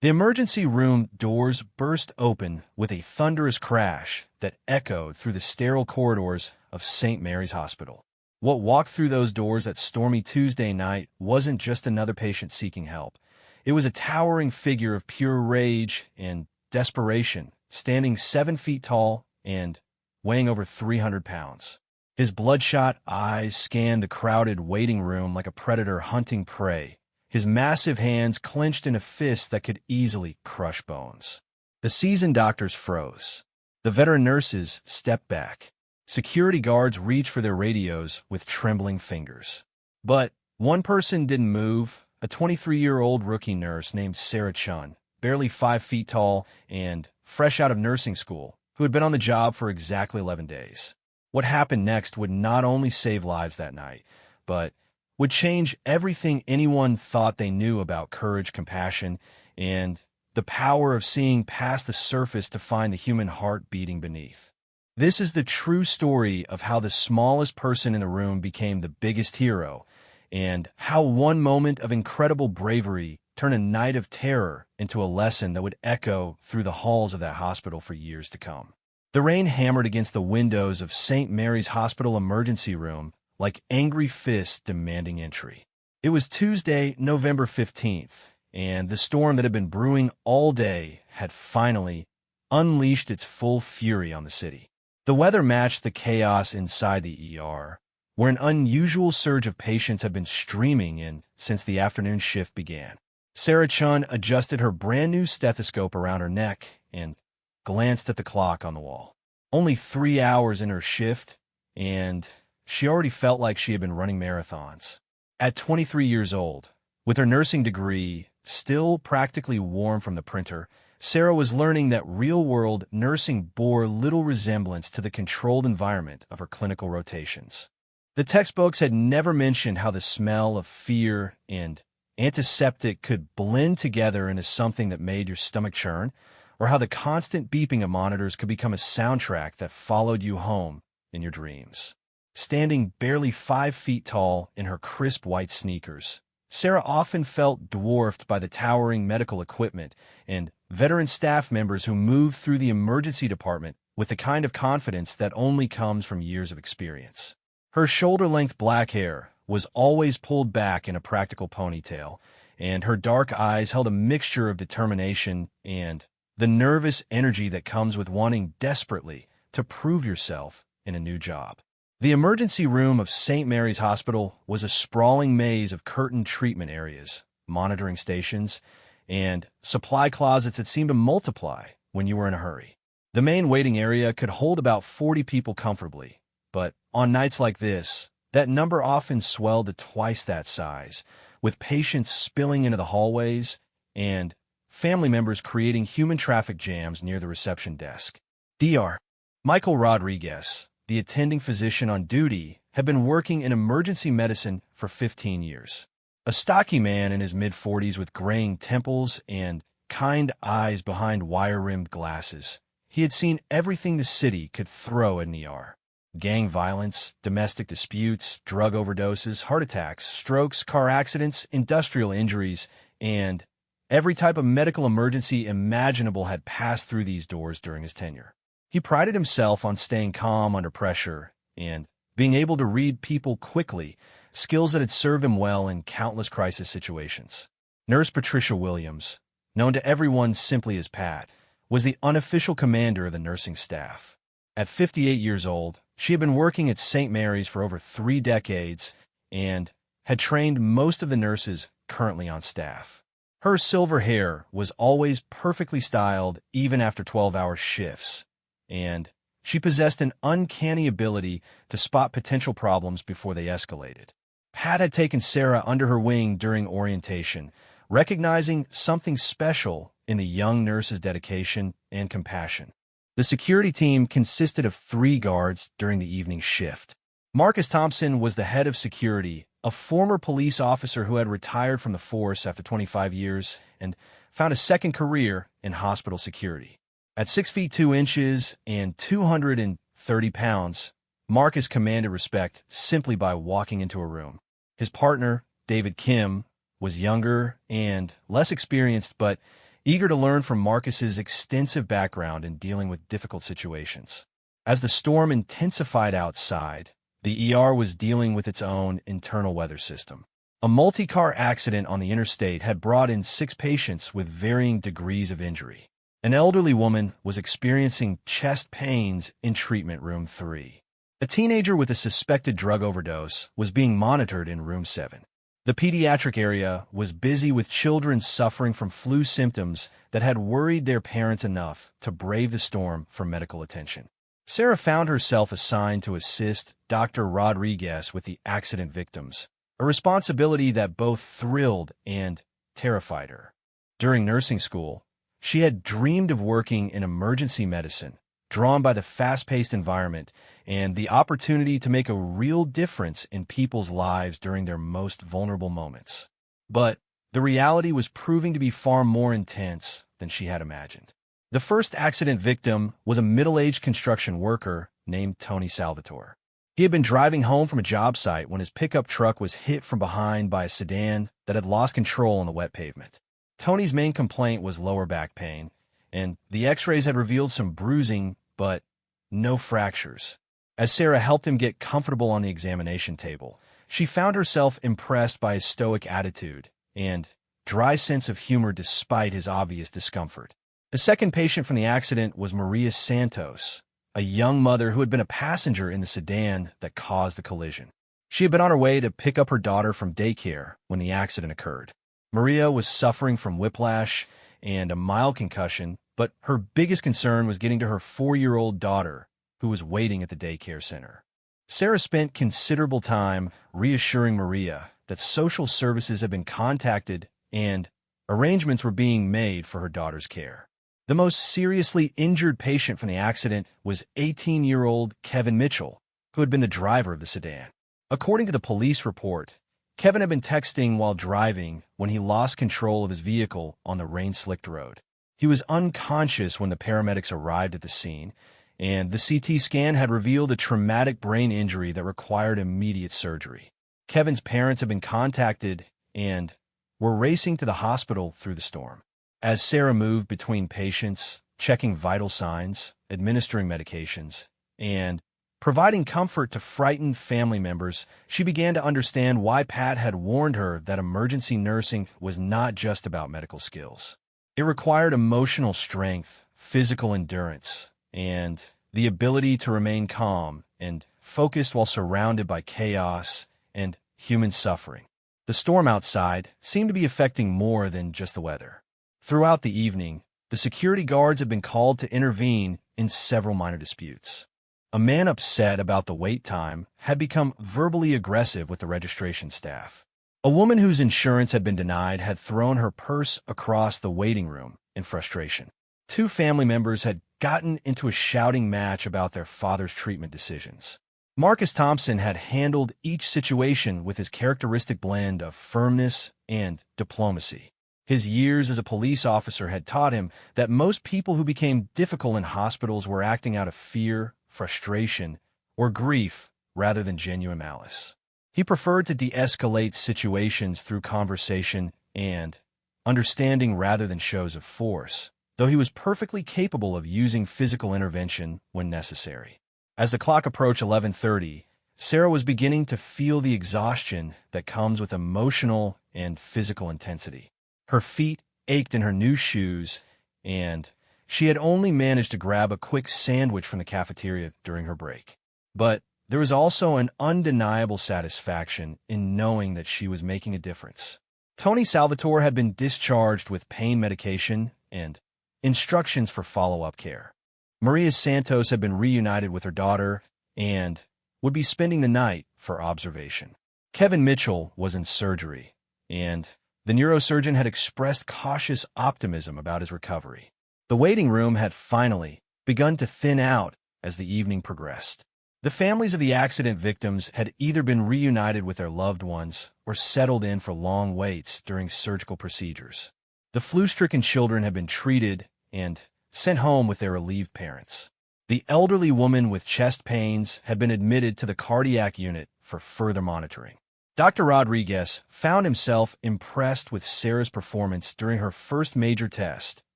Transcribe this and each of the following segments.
The emergency room doors burst open with a thunderous crash that echoed through the sterile corridors of St. Mary's Hospital. What walked through those doors that stormy Tuesday night wasn't just another patient seeking help. It was a towering figure of pure rage and desperation, standing 7 feet tall and weighing over 300 pounds. His bloodshot eyes scanned the crowded waiting room like a predator hunting prey, his massive hands clenched in a fist that could easily crush bones. The seasoned doctors froze. The veteran nurses stepped back. Security guards reached for their radios with trembling fingers. But one person didn't move, a 23-year-old rookie nurse named Sarah Chun, barely 5 feet tall and fresh out of nursing school, who had been on the job for exactly 11 days. What happened next would not only save lives that night, but would change everything anyone thought they knew about courage, compassion, and the power of seeing past the surface to find the human heart beating beneath. This is the true story of how the smallest person in the room became the biggest hero, and how one moment of incredible bravery turned a night of terror into a lesson that would echo through the halls of that hospital for years to come. The rain hammered against the windows of St. Mary's Hospital emergency room like angry fists demanding entry. It was Tuesday, November 15th, and the storm that had been brewing all day had finally unleashed its full fury on the city. The weather matched the chaos inside the ER, where an unusual surge of patients had been streaming in since the afternoon shift began. Sarah Chun adjusted her brand-new stethoscope around her neck and glanced at the clock on the wall. Only 3 hours in her shift, and she already felt like she had been running marathons. At 23 years old, with her nursing degree still practically warm from the printer, Sarah was learning that real-world nursing bore little resemblance to the controlled environment of her clinical rotations. The textbooks had never mentioned how the smell of fear and antiseptic could blend together into something that made your stomach churn, or how the constant beeping of monitors could become a soundtrack that followed you home in your dreams. Standing barely 5 feet tall in her crisp white sneakers, Sarah often felt dwarfed by the towering medical equipment and veteran staff members who moved through the emergency department with the kind of confidence that only comes from years of experience. Her shoulder-length black hair was always pulled back in a practical ponytail, and her dark eyes held a mixture of determination and the nervous energy that comes with wanting desperately to prove yourself in a new job. The emergency room of St. Mary's Hospital was a sprawling maze of curtained treatment areas, monitoring stations, and supply closets that seemed to multiply when you were in a hurry. The main waiting area could hold about 40 people comfortably, but on nights like this, that number often swelled to twice that size, with patients spilling into the hallways and family members creating human traffic jams near the reception desk. Dr. Michael Rodriguez, the attending physician on duty, had been working in emergency medicine for 15 years. A stocky man in his mid-40s with graying temples and kind eyes behind wire-rimmed glasses, he had seen everything the city could throw at an ER. Gang violence, domestic disputes, drug overdoses, heart attacks, strokes, car accidents, industrial injuries, and every type of medical emergency imaginable had passed through these doors during his tenure. He prided himself on staying calm under pressure and being able to read people quickly, skills that had served him well in countless crisis situations. Nurse Patricia Williams, known to everyone simply as Pat, was the unofficial commander of the nursing staff. At 58 years old, she had been working at St. Mary's for over 3 decades and had trained most of the nurses currently on staff. Her silver hair was always perfectly styled even after 12-hour shifts, and she possessed an uncanny ability to spot potential problems before they escalated. Pat had taken Sarah under her wing during orientation, recognizing something special in the young nurse's dedication and compassion. The security team consisted of 3 guards during the evening shift. Marcus Thompson was the head of security, a former police officer who had retired from the force after 25 years and found a second career in hospital security. At 6 feet 2 inches and 230 pounds, Marcus commanded respect simply by walking into a room. His partner, David Kim, was younger and less experienced, but eager to learn from Marcus's extensive background in dealing with difficult situations. As the storm intensified outside, the ER was dealing with its own internal weather system. A multi-car accident on the interstate had brought in 6 patients with varying degrees of injury. An elderly woman was experiencing chest pains in treatment room 3. A teenager with a suspected drug overdose was being monitored in room 7. The pediatric area was busy with children suffering from flu symptoms that had worried their parents enough to brave the storm for medical attention. Sarah found herself assigned to assist Dr. Rodriguez with the accident victims, a responsibility that both thrilled and terrified her. During nursing school, she had dreamed of working in emergency medicine, drawn by the fast-paced environment and the opportunity to make a real difference in people's lives during their most vulnerable moments. But the reality was proving to be far more intense than she had imagined. The first accident victim was a middle-aged construction worker named Tony Salvatore. He had been driving home from a job site when his pickup truck was hit from behind by a sedan that had lost control on the wet pavement. Tony's main complaint was lower back pain, and the x-rays had revealed some bruising, but no fractures. As Sarah helped him get comfortable on the examination table, she found herself impressed by his stoic attitude and dry sense of humor despite his obvious discomfort. The second patient from the accident was Maria Santos, a young mother who had been a passenger in the sedan that caused the collision. She had been on her way to pick up her daughter from daycare when the accident occurred. Maria was suffering from whiplash and a mild concussion, but her biggest concern was getting to her 4-year-old daughter, who was waiting at the daycare center. Sarah spent considerable time reassuring Maria that social services had been contacted and arrangements were being made for her daughter's care. The most seriously injured patient from the accident was 18-year-old Kevin Mitchell, who had been the driver of the sedan. According to the police report, Kevin had been texting while driving when he lost control of his vehicle on the rain-slicked road. He was unconscious when the paramedics arrived at the scene, and the CT scan had revealed a traumatic brain injury that required immediate surgery. Kevin's parents had been contacted and were racing to the hospital through the storm. As Sarah moved between patients, checking vital signs, administering medications, and providing comfort to frightened family members, she began to understand why Pat had warned her that emergency nursing was not just about medical skills. It required emotional strength, physical endurance, and the ability to remain calm and focused while surrounded by chaos and human suffering. The storm outside seemed to be affecting more than just the weather. Throughout the evening, the security guards had been called to intervene in several minor disputes. A man upset about the wait time had become verbally aggressive with the registration staff. A woman whose insurance had been denied had thrown her purse across the waiting room in frustration. 2 family members had gotten into a shouting match about their father's treatment decisions. Marcus Thompson had handled each situation with his characteristic blend of firmness and diplomacy. His years as a police officer had taught him that most people who became difficult in hospitals were acting out of fear, frustration, or grief rather than genuine malice. He preferred to de-escalate situations through conversation and understanding rather than shows of force, though he was perfectly capable of using physical intervention when necessary. As the clock approached 11:30, Sarah was beginning to feel the exhaustion that comes with emotional and physical intensity. Her feet ached in her new shoes, and she had only managed to grab a quick sandwich from the cafeteria during her break. But there was also an undeniable satisfaction in knowing that she was making a difference. Tony Salvatore had been discharged with pain medication and instructions for follow-up care. Maria Santos had been reunited with her daughter and would be spending the night for observation. Kevin Mitchell was in surgery, and the neurosurgeon had expressed cautious optimism about his recovery. The waiting room had finally begun to thin out as the evening progressed. The families of the accident victims had either been reunited with their loved ones or settled in for long waits during surgical procedures. The flu-stricken children had been treated and sent home with their relieved parents. The elderly woman with chest pains had been admitted to the cardiac unit for further monitoring. Dr. Rodriguez found himself impressed with Sarah's performance during her first major test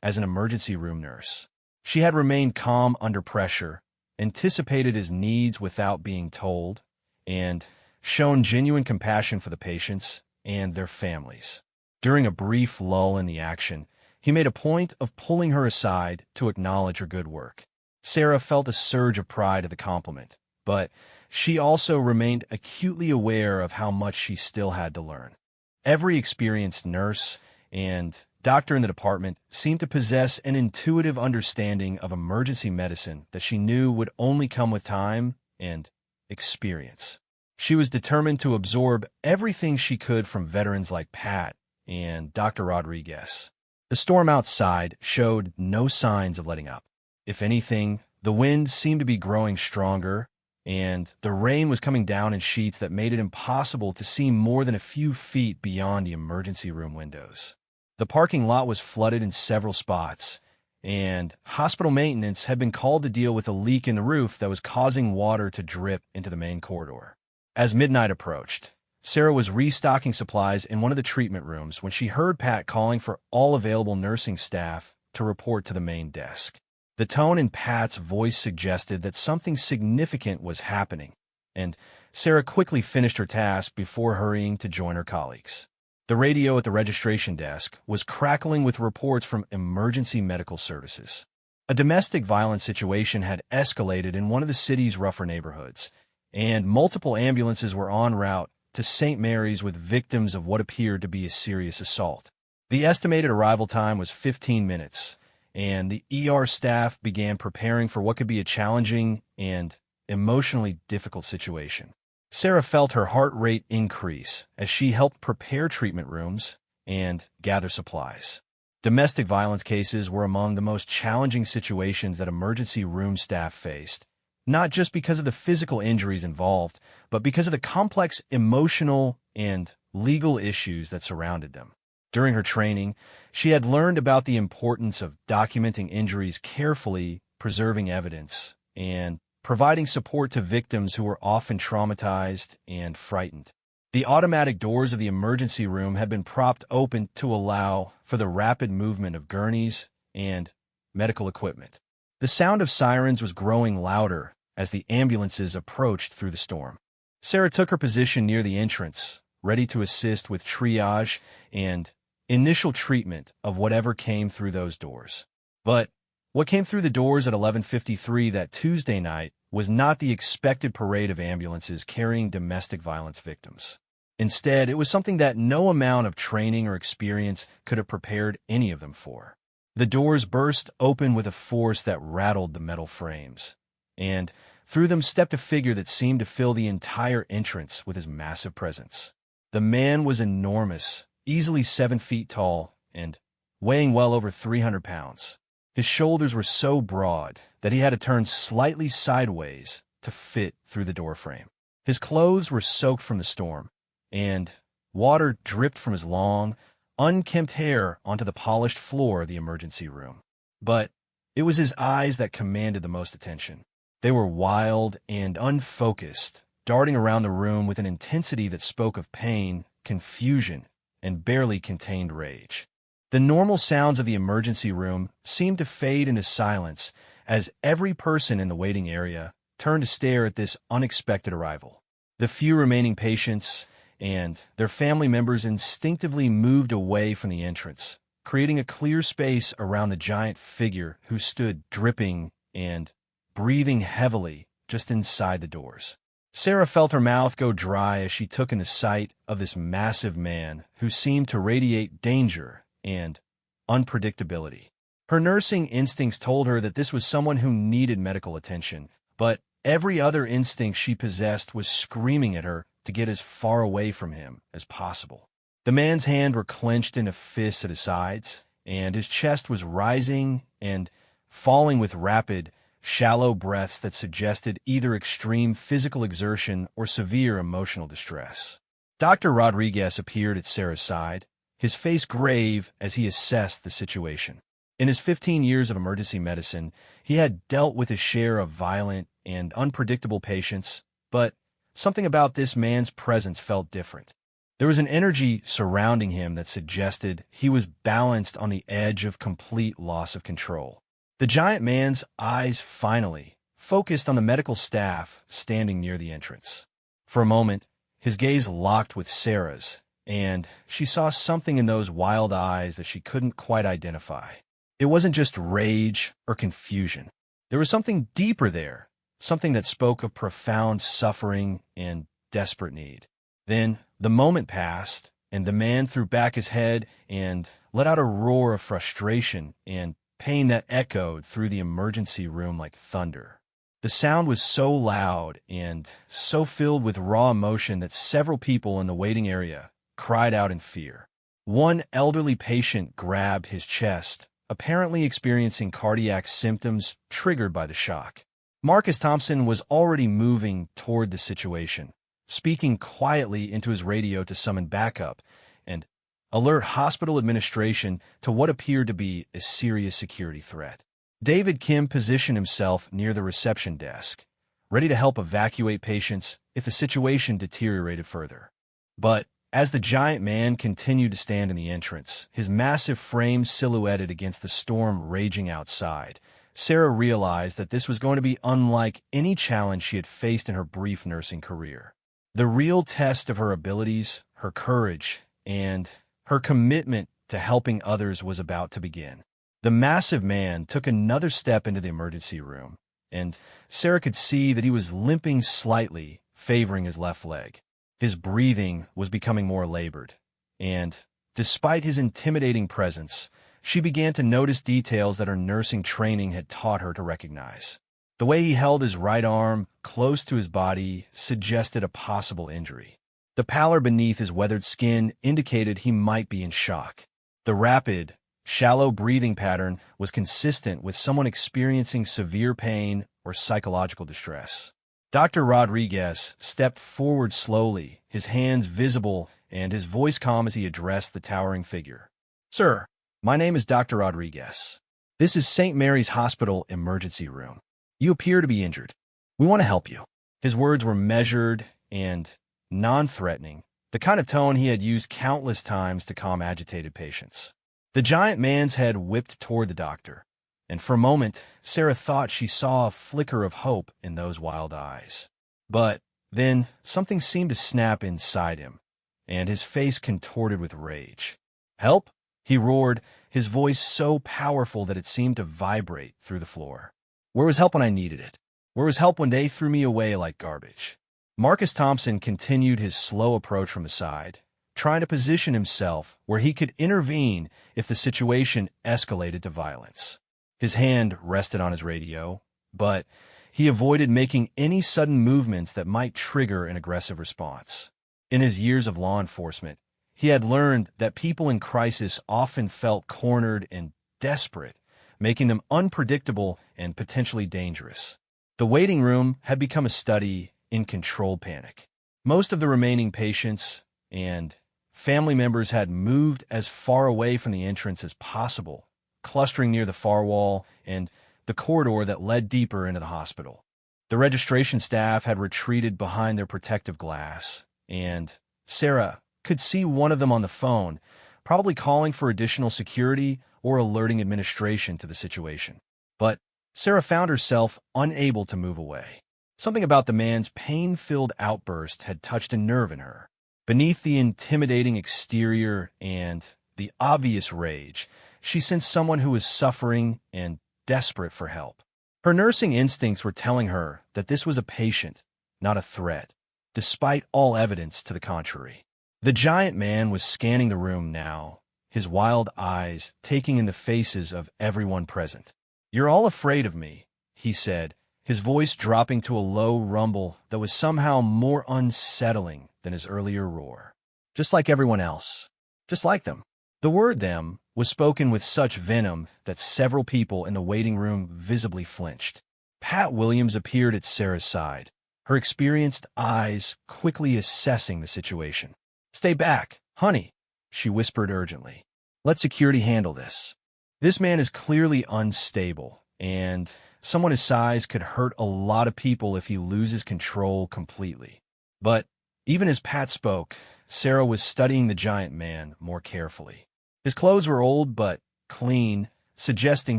as an emergency room nurse. She had remained calm under pressure, anticipated his needs without being told, and shown genuine compassion for the patients and their families. During a brief lull in the action, he made a point of pulling her aside to acknowledge her good work. Sarah felt a surge of pride at the compliment, but she also remained acutely aware of how much she still had to learn. Every experienced nurse and doctor in the department seemed to possess an intuitive understanding of emergency medicine that she knew would only come with time and experience. She was determined to absorb everything she could from veterans like Pat and Dr. Rodriguez. The storm outside showed no signs of letting up. If anything, the wind seemed to be growing stronger, and the rain was coming down in sheets that made it impossible to see more than a few feet beyond the emergency room windows. The parking lot was flooded in several spots, and hospital maintenance had been called to deal with a leak in the roof that was causing water to drip into the main corridor. As midnight approached, Sarah was restocking supplies in one of the treatment rooms when she heard Pat calling for all available nursing staff to report to the main desk. The tone in Pat's voice suggested that something significant was happening, and Sarah quickly finished her task before hurrying to join her colleagues. The radio at the registration desk was crackling with reports from emergency medical services. A domestic violence situation had escalated in one of the city's rougher neighborhoods, and multiple ambulances were en route to St. Mary's with victims of what appeared to be a serious assault. The estimated arrival time was 15 minutes, and the ER staff began preparing for what could be a challenging and emotionally difficult situation. Sarah felt her heart rate increase as she helped prepare treatment rooms and gather supplies. Domestic violence cases were among the most challenging situations that emergency room staff faced, not just because of the physical injuries involved, but because of the complex emotional and legal issues that surrounded them. During her training, she had learned about the importance of documenting injuries carefully, preserving evidence, and providing support to victims who were often traumatized and frightened. The automatic doors of the emergency room had been propped open to allow for the rapid movement of gurneys and medical equipment. The sound of sirens was growing louder as the ambulances approached through the storm. Sarah took her position near the entrance, ready to assist with triage and initial treatment of whatever came through those doors. But what came through the doors at 11:53 that Tuesday night was not the expected parade of ambulances carrying domestic violence victims. Instead, it was something that no amount of training or experience could have prepared any of them for. The doors burst open with a force that rattled the metal frames, and through them stepped a figure that seemed to fill the entire entrance with his massive presence. The man was enormous, easily 7 feet tall, and weighing well over 300 pounds. His shoulders were so broad that he had to turn slightly sideways to fit through the doorframe. His clothes were soaked from the storm, and water dripped from his long, unkempt hair onto the polished floor of the emergency room. But it was his eyes that commanded the most attention. They were wild and unfocused, darting around the room with an intensity that spoke of pain, confusion, and barely contained rage. The normal sounds of the emergency room seemed to fade into silence as every person in the waiting area turned to stare at this unexpected arrival. The few remaining patients and their family members instinctively moved away from the entrance, creating a clear space around the giant figure who stood dripping and breathing heavily just inside the doors. Sarah felt her mouth go dry as she took in the sight of this massive man who seemed to radiate danger and unpredictability. Her nursing instincts told her that this was someone who needed medical attention, but every other instinct she possessed was screaming at her to get as far away from him as possible. The man's hands were clenched in a fist at his sides, and his chest was rising and falling with rapid, shallow breaths that suggested either extreme physical exertion or severe emotional distress. Dr. Rodriguez appeared at Sarah's side, his face grave as he assessed the situation. In his 15 years of emergency medicine, he had dealt with his share of violent and unpredictable patients, but something about this man's presence felt different. There was an energy surrounding him that suggested he was balanced on the edge of complete loss of control. The giant man's eyes finally focused on the medical staff standing near the entrance. For a moment, his gaze locked with Sarah's, and she saw something in those wild eyes that she couldn't quite identify. It wasn't just rage or confusion. There was something deeper there, something that spoke of profound suffering and desperate need. Then the moment passed, and the man threw back his head and let out a roar of frustration and pain that echoed through the emergency room like thunder. The sound was so loud and so filled with raw emotion that several people in the waiting area cried out in fear. One elderly patient grabbed his chest, apparently experiencing cardiac symptoms triggered by the shock. Marcus Thompson was already moving toward the situation, speaking quietly into his radio to summon backup and alert hospital administration to what appeared to be a serious security threat. David Kim positioned himself near the reception desk, ready to help evacuate patients if the situation deteriorated further. But as the giant man continued to stand in the entrance, his massive frame silhouetted against the storm raging outside, Sarah realized that this was going to be unlike any challenge she had faced in her brief nursing career. The real test of her abilities, her courage, and her commitment to helping others was about to begin. The massive man took another step into the emergency room, and Sarah could see that he was limping slightly, favoring his left leg. His breathing was becoming more labored, and despite his intimidating presence, she began to notice details that her nursing training had taught her to recognize. The way he held his right arm close to his body suggested a possible injury. The pallor beneath his weathered skin indicated he might be in shock. The rapid, shallow breathing pattern was consistent with someone experiencing severe pain or psychological distress. Dr. Rodriguez stepped forward slowly, his hands visible and his voice calm as he addressed the towering figure. "Sir, my name is Dr. Rodriguez. This is St. Mary's Hospital emergency room. You appear to be injured. We want to help you." His words were measured and non-threatening, the kind of tone he had used countless times to calm agitated patients. The giant man's head whipped toward the doctor, and for a moment, Sarah thought she saw a flicker of hope in those wild eyes. But then something seemed to snap inside him, and his face contorted with rage. "Help?" he roared, his voice so powerful that it seemed to vibrate through the floor. "Where was help when I needed it? Where was help when they threw me away like garbage?" Marcus Thompson continued his slow approach from the side, trying to position himself where he could intervene if the situation escalated to violence. His hand rested on his radio, but he avoided making any sudden movements that might trigger an aggressive response. In his years of law enforcement, he had learned that people in crisis often felt cornered and desperate, making them unpredictable and potentially dangerous. The waiting room had become a study in controlled panic. Most of the remaining patients and family members had moved as far away from the entrance as possible, clustering near the far wall and the corridor that led deeper into the hospital. The registration staff had retreated behind their protective glass, and Sarah could see one of them on the phone, probably calling for additional security or alerting administration to the situation. But Sarah found herself unable to move away. Something about the man's pain-filled outburst had touched a nerve in her. Beneath the intimidating exterior and the obvious rage, she sensed someone who was suffering and desperate for help. Her nursing instincts were telling her that this was a patient, not a threat, despite all evidence to the contrary. The giant man was scanning the room now, his wild eyes taking in the faces of everyone present. "You're all afraid of me," he said, his voice dropping to a low rumble that was somehow more unsettling than his earlier roar. "Just like everyone else. Just like them." The word "them" was spoken with such venom that several people in the waiting room visibly flinched. Pat Williams appeared at Sarah's side, her experienced eyes quickly assessing the situation. "Stay back, honey," she whispered urgently. "Let security handle this. This man is clearly unstable, and someone his size could hurt a lot of people if he loses control completely." But even as Pat spoke, Sarah was studying the giant man more carefully. His clothes were old but clean, suggesting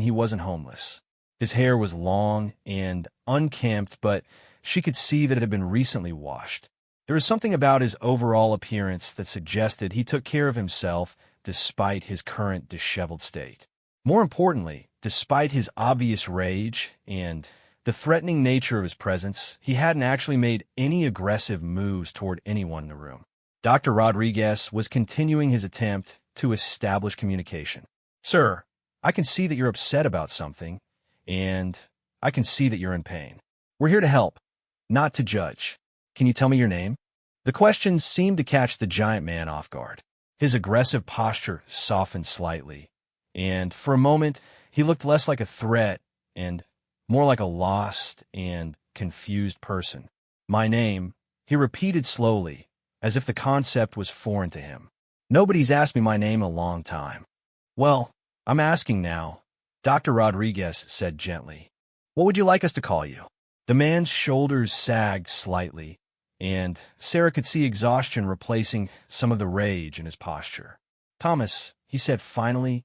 he wasn't homeless. His hair was long and unkempt, but she could see that it had been recently washed. There was something about his overall appearance that suggested he took care of himself despite his current disheveled state. More importantly, despite his obvious rage and the threatening nature of his presence, he hadn't actually made any aggressive moves toward anyone in the room. Dr. Rodriguez was continuing his attempt to establish communication. "Sir, I can see that you're upset about something, and I can see that you're in pain. We're here to help, not to judge. Can you tell me your name?" The question seemed to catch the giant man off guard. His aggressive posture softened slightly, and for a moment, he looked less like a threat and more like a lost and confused person. "My name," he repeated slowly, as if the concept was foreign to him. "Nobody's asked me my name in a long time." "Well, I'm asking now," Dr. Rodriguez said gently. "What would you like us to call you?" The man's shoulders sagged slightly, and Sarah could see exhaustion replacing some of the rage in his posture. "Thomas," he said finally.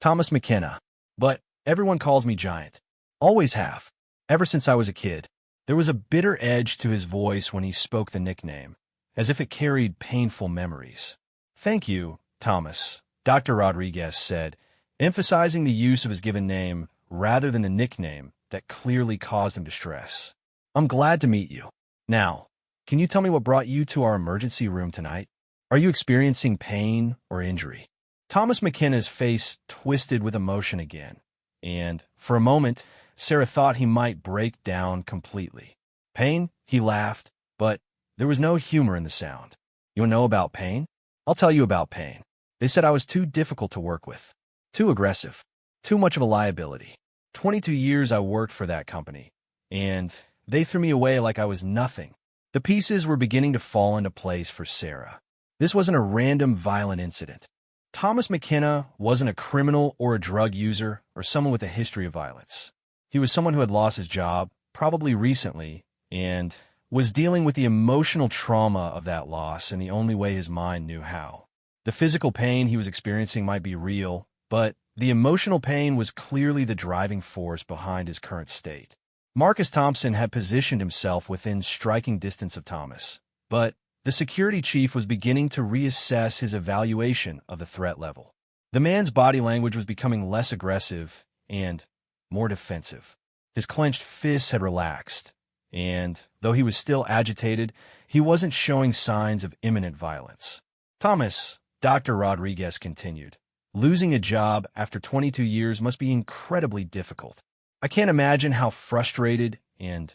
"Thomas McKenna. But everyone calls me Giant. Always have. Ever since I was a kid." There was a bitter edge to his voice when he spoke the nickname, as if it carried painful memories. "Thank you, Thomas," Dr. Rodriguez said, emphasizing the use of his given name rather than the nickname that clearly caused him distress. "I'm glad to meet you. Now, can you tell me what brought you to our emergency room tonight? Are you experiencing pain or injury?" Thomas McKenna's face twisted with emotion again, and for a moment, Sarah thought he might break down completely. "Pain?" he laughed, but there was no humor in the sound. "You want to know about pain? I'll tell you about pain. They said I was too difficult to work with, too aggressive, too much of a liability. 22 years I worked for that company, and they threw me away like I was nothing." The pieces were beginning to fall into place for Sarah. This wasn't a random violent incident. Thomas McKenna wasn't a criminal or a drug user or someone with a history of violence. He was someone who had lost his job, probably recently, and was dealing with the emotional trauma of that loss in the only way his mind knew how. The physical pain he was experiencing might be real, but the emotional pain was clearly the driving force behind his current state. Marcus Thompson had positioned himself within striking distance of Thomas, but the security chief was beginning to reassess his evaluation of the threat level. The man's body language was becoming less aggressive and more defensive. His clenched fists had relaxed, and though he was still agitated, he wasn't showing signs of imminent violence. "Thomas," Dr. Rodriguez continued, "losing a job after 22 years must be incredibly difficult. I can't imagine how frustrated and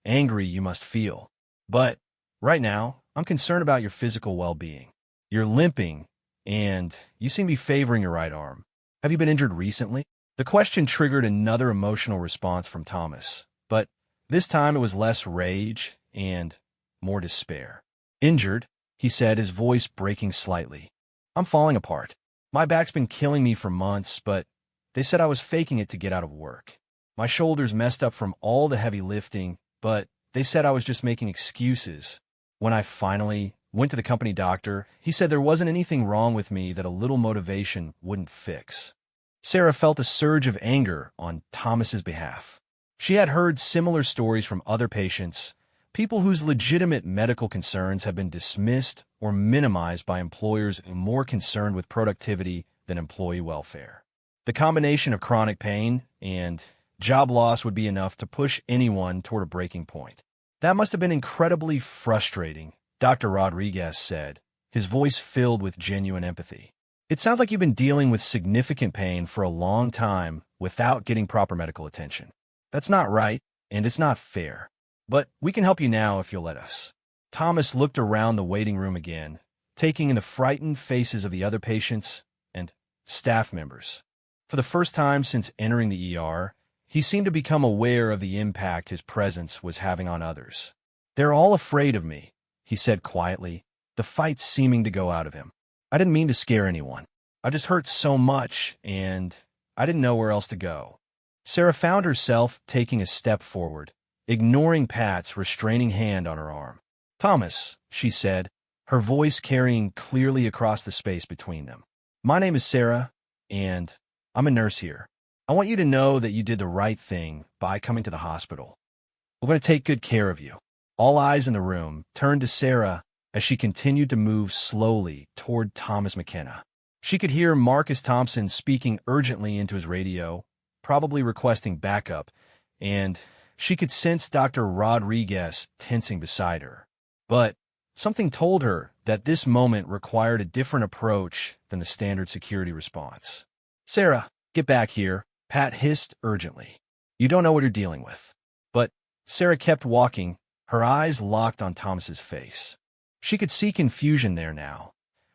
angry you must feel. But right now, I'm concerned about your physical well-being. You're limping, and you seem to be favoring your right arm. Have you been injured recently?" The question triggered another emotional response from Thomas, but this time it was less rage and more despair. "Injured," he said, his voice breaking slightly. "I'm falling apart. My back's been killing me for months, but they said I was faking it to get out of work. My shoulder's messed up from all the heavy lifting, but they said I was just making excuses. When I finally went to the company doctor, he said there wasn't anything wrong with me that a little motivation wouldn't fix." Sarah felt a surge of anger on Thomas's behalf. She had heard similar stories from other patients, people whose legitimate medical concerns have been dismissed or minimized by employers more concerned with productivity than employee welfare. The combination of chronic pain and job loss would be enough to push anyone toward a breaking point. "That must have been incredibly frustrating," Dr. Rodriguez said, his voice filled with genuine empathy. "It sounds like you've been dealing with significant pain for a long time without getting proper medical attention. That's not right, and it's not fair. But we can help you now if you'll let us." Thomas looked around the waiting room again, taking in the frightened faces of the other patients and staff members. For the first time since entering the ER, he seemed to become aware of the impact his presence was having on others. "They're all afraid of me," he said quietly, the fight seeming to go out of him. "I didn't mean to scare anyone. I just hurt so much, and I didn't know where else to go." Sarah found herself taking a step forward, ignoring Pat's restraining hand on her arm. "Thomas, she said, her voice carrying clearly across the space between them. My name is Sarah, and I'm a nurse here. I want you to know that you did the right thing by coming to the hospital. We're going to take good care of you. All eyes in the room turned to Sarah as she continued to move slowly toward Thomas McKenna. She could hear Marcus Thompson speaking urgently into his radio, probably requesting backup, and she could sense Dr. Rodriguez tensing beside her. But something told her that this moment required a different approach than the standard security response. Sarah, get back here, Pat hissed urgently. You don't know what you're dealing with. But Sarah kept walking, her eyes locked on Thomas's face. She could see confusion there now,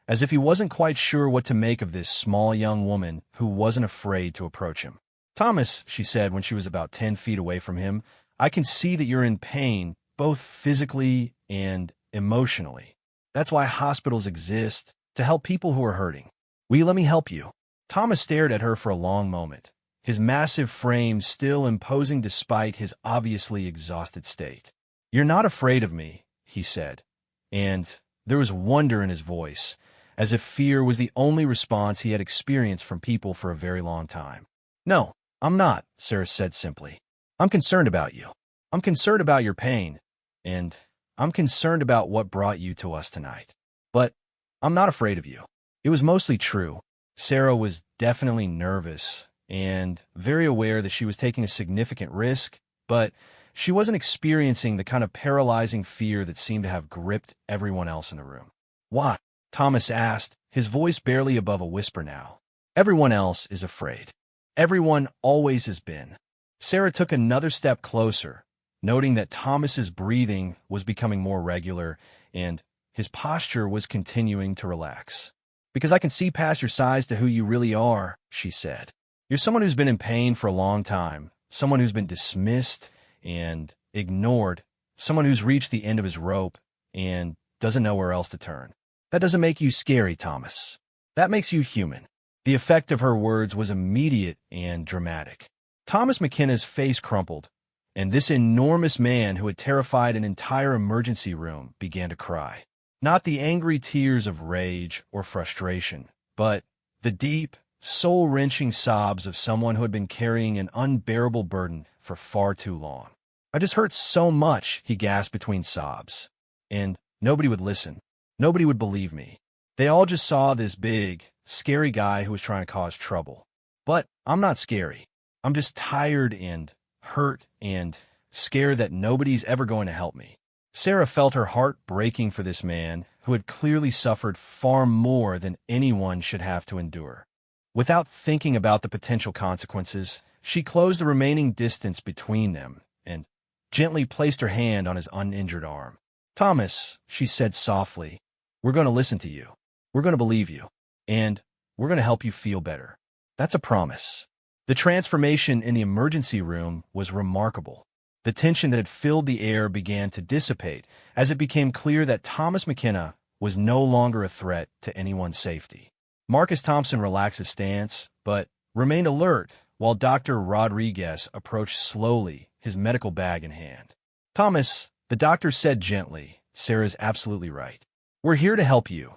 as if he wasn't quite sure what to make of this small young woman who wasn't afraid to approach him. Thomas, she said when she was about 10 feet away from him, I can see that you're in pain, both physically and emotionally. That's why hospitals exist, to help people who are hurting. Will you let me help you? Thomas stared at her for a long moment, his massive frame still imposing despite his obviously exhausted state. You're not afraid of me, he said, and there was wonder in his voice, as if fear was the only response he had experienced from people for a very long time. No, I'm not, Sarah said simply. I'm concerned about you. I'm concerned about your pain, and I'm concerned about what brought you to us tonight. But I'm not afraid of you. It was mostly true. Sarah was definitely nervous and very aware that she was taking a significant risk, but she wasn't experiencing the kind of paralyzing fear that seemed to have gripped everyone else in the room. Why? Thomas asked, his voice barely above a whisper now. Everyone else is afraid. Everyone always has been. Sarah took another step closer, noting that Thomas's breathing was becoming more regular and his posture was continuing to relax. Because I can see past your size to who you really are, she said. You're someone who's been in pain for a long time, someone who's been dismissed and ignored, someone who's reached the end of his rope and doesn't know where else to turn. That doesn't make you scary, Thomas. That makes you human. The effect of her words was immediate and dramatic. Thomas McKenna's face crumpled, and this enormous man who had terrified an entire emergency room began to cry. Not the angry tears of rage or frustration, but the deep, soul-wrenching sobs of someone who had been carrying an unbearable burden for far too long. I just hurt so much, he gasped between sobs. And nobody would listen. Nobody would believe me. They all just saw this big, scary guy who was trying to cause trouble. But I'm not scary. I'm just tired and hurt and scared that nobody's ever going to help me. Sarah felt her heart breaking for this man who had clearly suffered far more than anyone should have to endure. Without thinking about the potential consequences, she closed the remaining distance between them and gently placed her hand on his uninjured arm. Thomas, she said softly, we're going to listen to you. We're going to believe you. And we're going to help you feel better. That's a promise. The transformation in the emergency room was remarkable. The tension that had filled the air began to dissipate as it became clear that Thomas McKenna was no longer a threat to anyone's safety. Marcus Thompson relaxed his stance, but remained alert while Dr. Rodriguez approached slowly, his medical bag in hand. Thomas, the doctor said gently, Sarah's absolutely right. We're here to help you,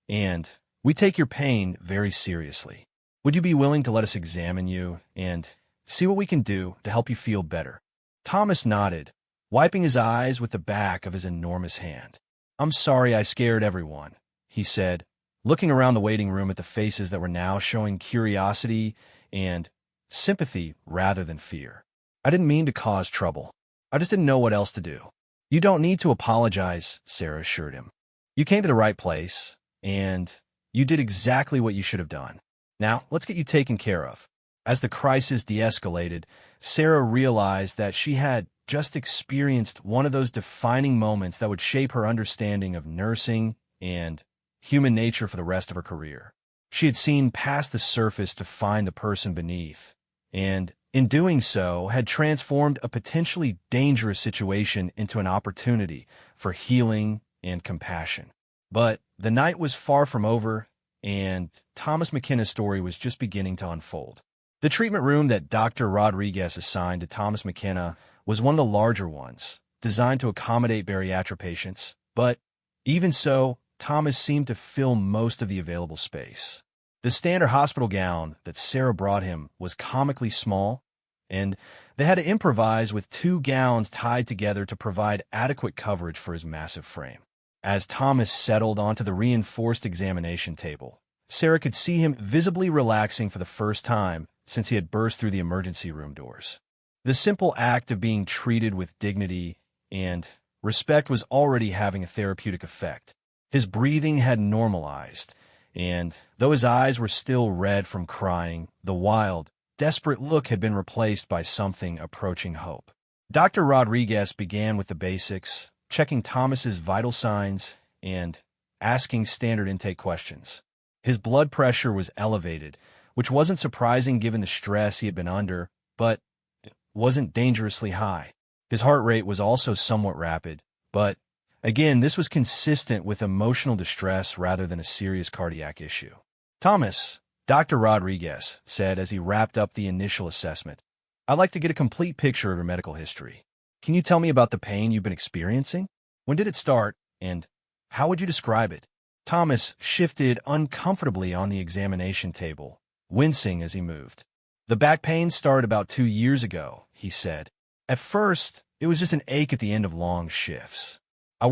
and we take your pain very seriously. Would you be willing to let us examine you and see what we can do to help you feel better? Thomas nodded, wiping his eyes with the back of his enormous hand. I'm sorry I scared everyone, he said, looking around the waiting room at the faces that were now showing curiosity and sympathy rather than fear. I didn't mean to cause trouble. I just didn't know what else to do. You don't need to apologize, Sarah assured him. You came to the right place, and you did exactly what you should have done. Now, let's get you taken care of. As the crisis de-escalated, Sarah realized that she had just experienced one of those defining moments that would shape her understanding of nursing and human nature for the rest of her career. She had seen past the surface to find the person beneath, and in doing so, had transformed a potentially dangerous situation into an opportunity for healing and compassion. But the night was far from over, and Thomas McKenna's story was just beginning to unfold. The treatment room that Dr. Rodriguez assigned to Thomas McKenna was one of the larger ones, designed to accommodate bariatric patients, but Even so, Thomas seemed to fill most of the available space. The standard hospital gown that Sarah brought him was comically small, and they had to improvise with two gowns tied together to provide adequate coverage for his massive frame. As Thomas settled onto the reinforced examination table, Sarah could see him visibly relaxing for the first time since he had burst through the emergency room doors. The simple act of being treated with dignity and respect was already having a therapeutic effect. His breathing had normalized, and though his eyes were still red from crying, the wild, desperate look had been replaced by something approaching hope. Dr. Rodriguez began with the basics, checking Thomas's vital signs and asking standard intake questions. His blood pressure was elevated, which wasn't surprising given the stress he had been under, but it wasn't dangerously high. His heart rate was also somewhat rapid, but again, this was consistent with emotional distress rather than a serious cardiac issue. "Thomas," Dr. Rodriguez said as he wrapped up the initial assessment, "I'd like to get a complete picture of your medical history. Can you tell me about the pain you've been experiencing? When did it start, and how would you describe it?" Thomas shifted uncomfortably on the examination table, wincing as he moved. "The back pain started about 2 years ago," he said. "At first, it was just an ache at the end of long shifts. I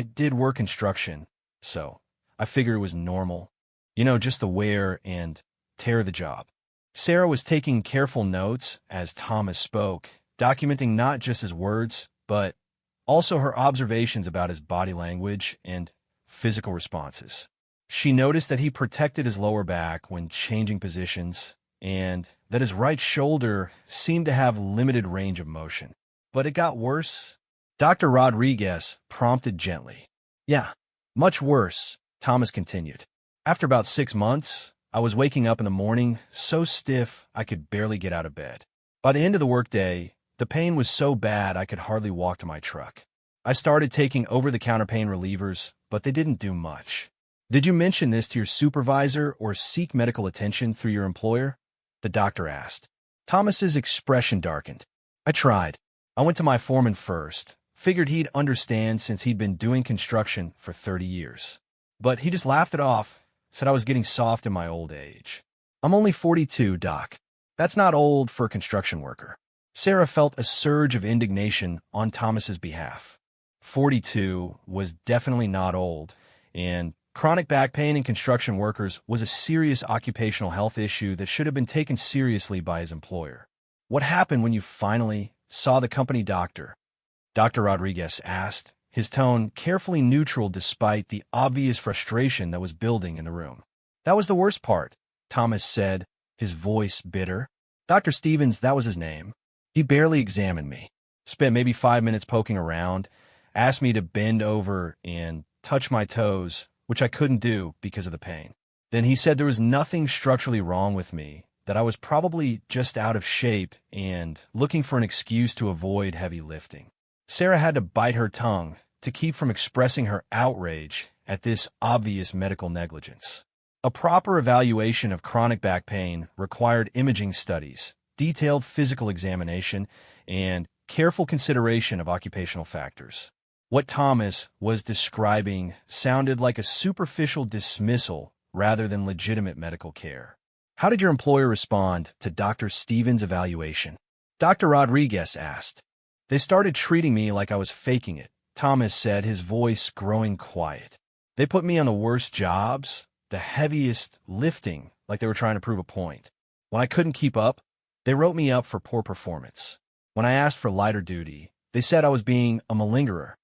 did work construction, so I figured it was normal. Just the wear and tear of the job." Sarah was taking careful notes as Thomas spoke, documenting not just his words, but also her observations about his body language and physical responses. She noticed that he protected his lower back when changing positions, and that his right shoulder seemed to have limited range of motion. "But it got worse?" Dr. Rodriguez prompted gently. "Yeah, much worse," Thomas continued. "After about 6 months, I was waking up in the morning so stiff I could barely get out of bed. By the end of the workday, the pain was so bad I could hardly walk to my truck. I started taking over-the-counter pain relievers, but they didn't do much." "Did you mention this to your supervisor or seek medical attention through your employer?" the doctor asked. Thomas's expression darkened. "I tried. I went to my foreman first. Figured he'd understand since he'd been doing construction for 30 years. But he just laughed it off, said I was getting soft in my old age. I'm only 42, Doc. That's not old for a construction worker." Sarah felt a surge of indignation on Thomas's behalf. 42 was definitely not old, and chronic back pain in construction workers was a serious occupational health issue that should have been taken seriously by his employer. "What happened when you finally saw the company doctor?" Dr. Rodriguez asked, his tone carefully neutral despite the obvious frustration that was building in the room. "That was the worst part," Thomas said, his voice bitter. "Dr. Stevens, that was his name. He barely examined me. Spent maybe 5 minutes poking around, asked me to bend over and touch my toes, which I couldn't do because of the pain. Then he said there was nothing structurally wrong with me, that I was probably just out of shape and looking for an excuse to avoid heavy lifting." Sarah had to bite her tongue to keep from expressing her outrage at this obvious medical negligence. A proper evaluation of chronic back pain required imaging studies, detailed physical examination, and careful consideration of occupational factors. What Thomas was describing sounded like a superficial dismissal rather than legitimate medical care. "How did your employer respond to Dr. Stevens' evaluation?" Dr. Rodriguez asked. "They started treating me like I was faking it," Thomas said, his voice growing quiet. "They put me on the worst jobs, the heaviest lifting, like they were trying to prove a point. When I couldn't keep up, they wrote me up for poor performance. When I asked for lighter duty, they said I was being a malingerer."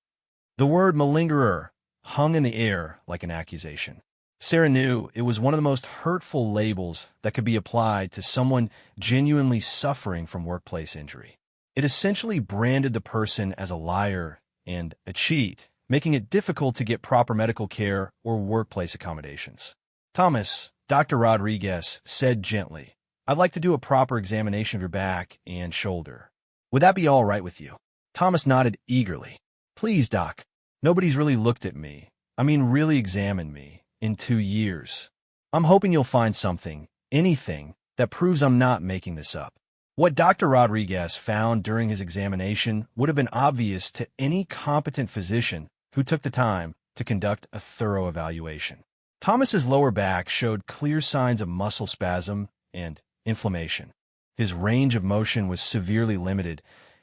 The word malingerer hung in the air like an accusation. Sarah knew it was one of the most hurtful labels that could be applied to someone genuinely suffering from workplace injury. It essentially branded the person as a liar and a cheat, making it difficult to get proper medical care or workplace accommodations. "Thomas," Dr. Rodriguez said gently, "I'd like to do a proper examination of your back and shoulder. Would that be all right with you?" Thomas nodded eagerly. "Please, Doc. Nobody's really looked at me, really examined me, in 2 years. I'm hoping you'll find something, anything, that proves I'm not making this up." What Dr. Rodriguez found during his examination would have been obvious to any competent physician who took the time to conduct a thorough evaluation. Thomas's lower back showed clear signs of muscle spasm and inflammation. His range of motion was severely limited,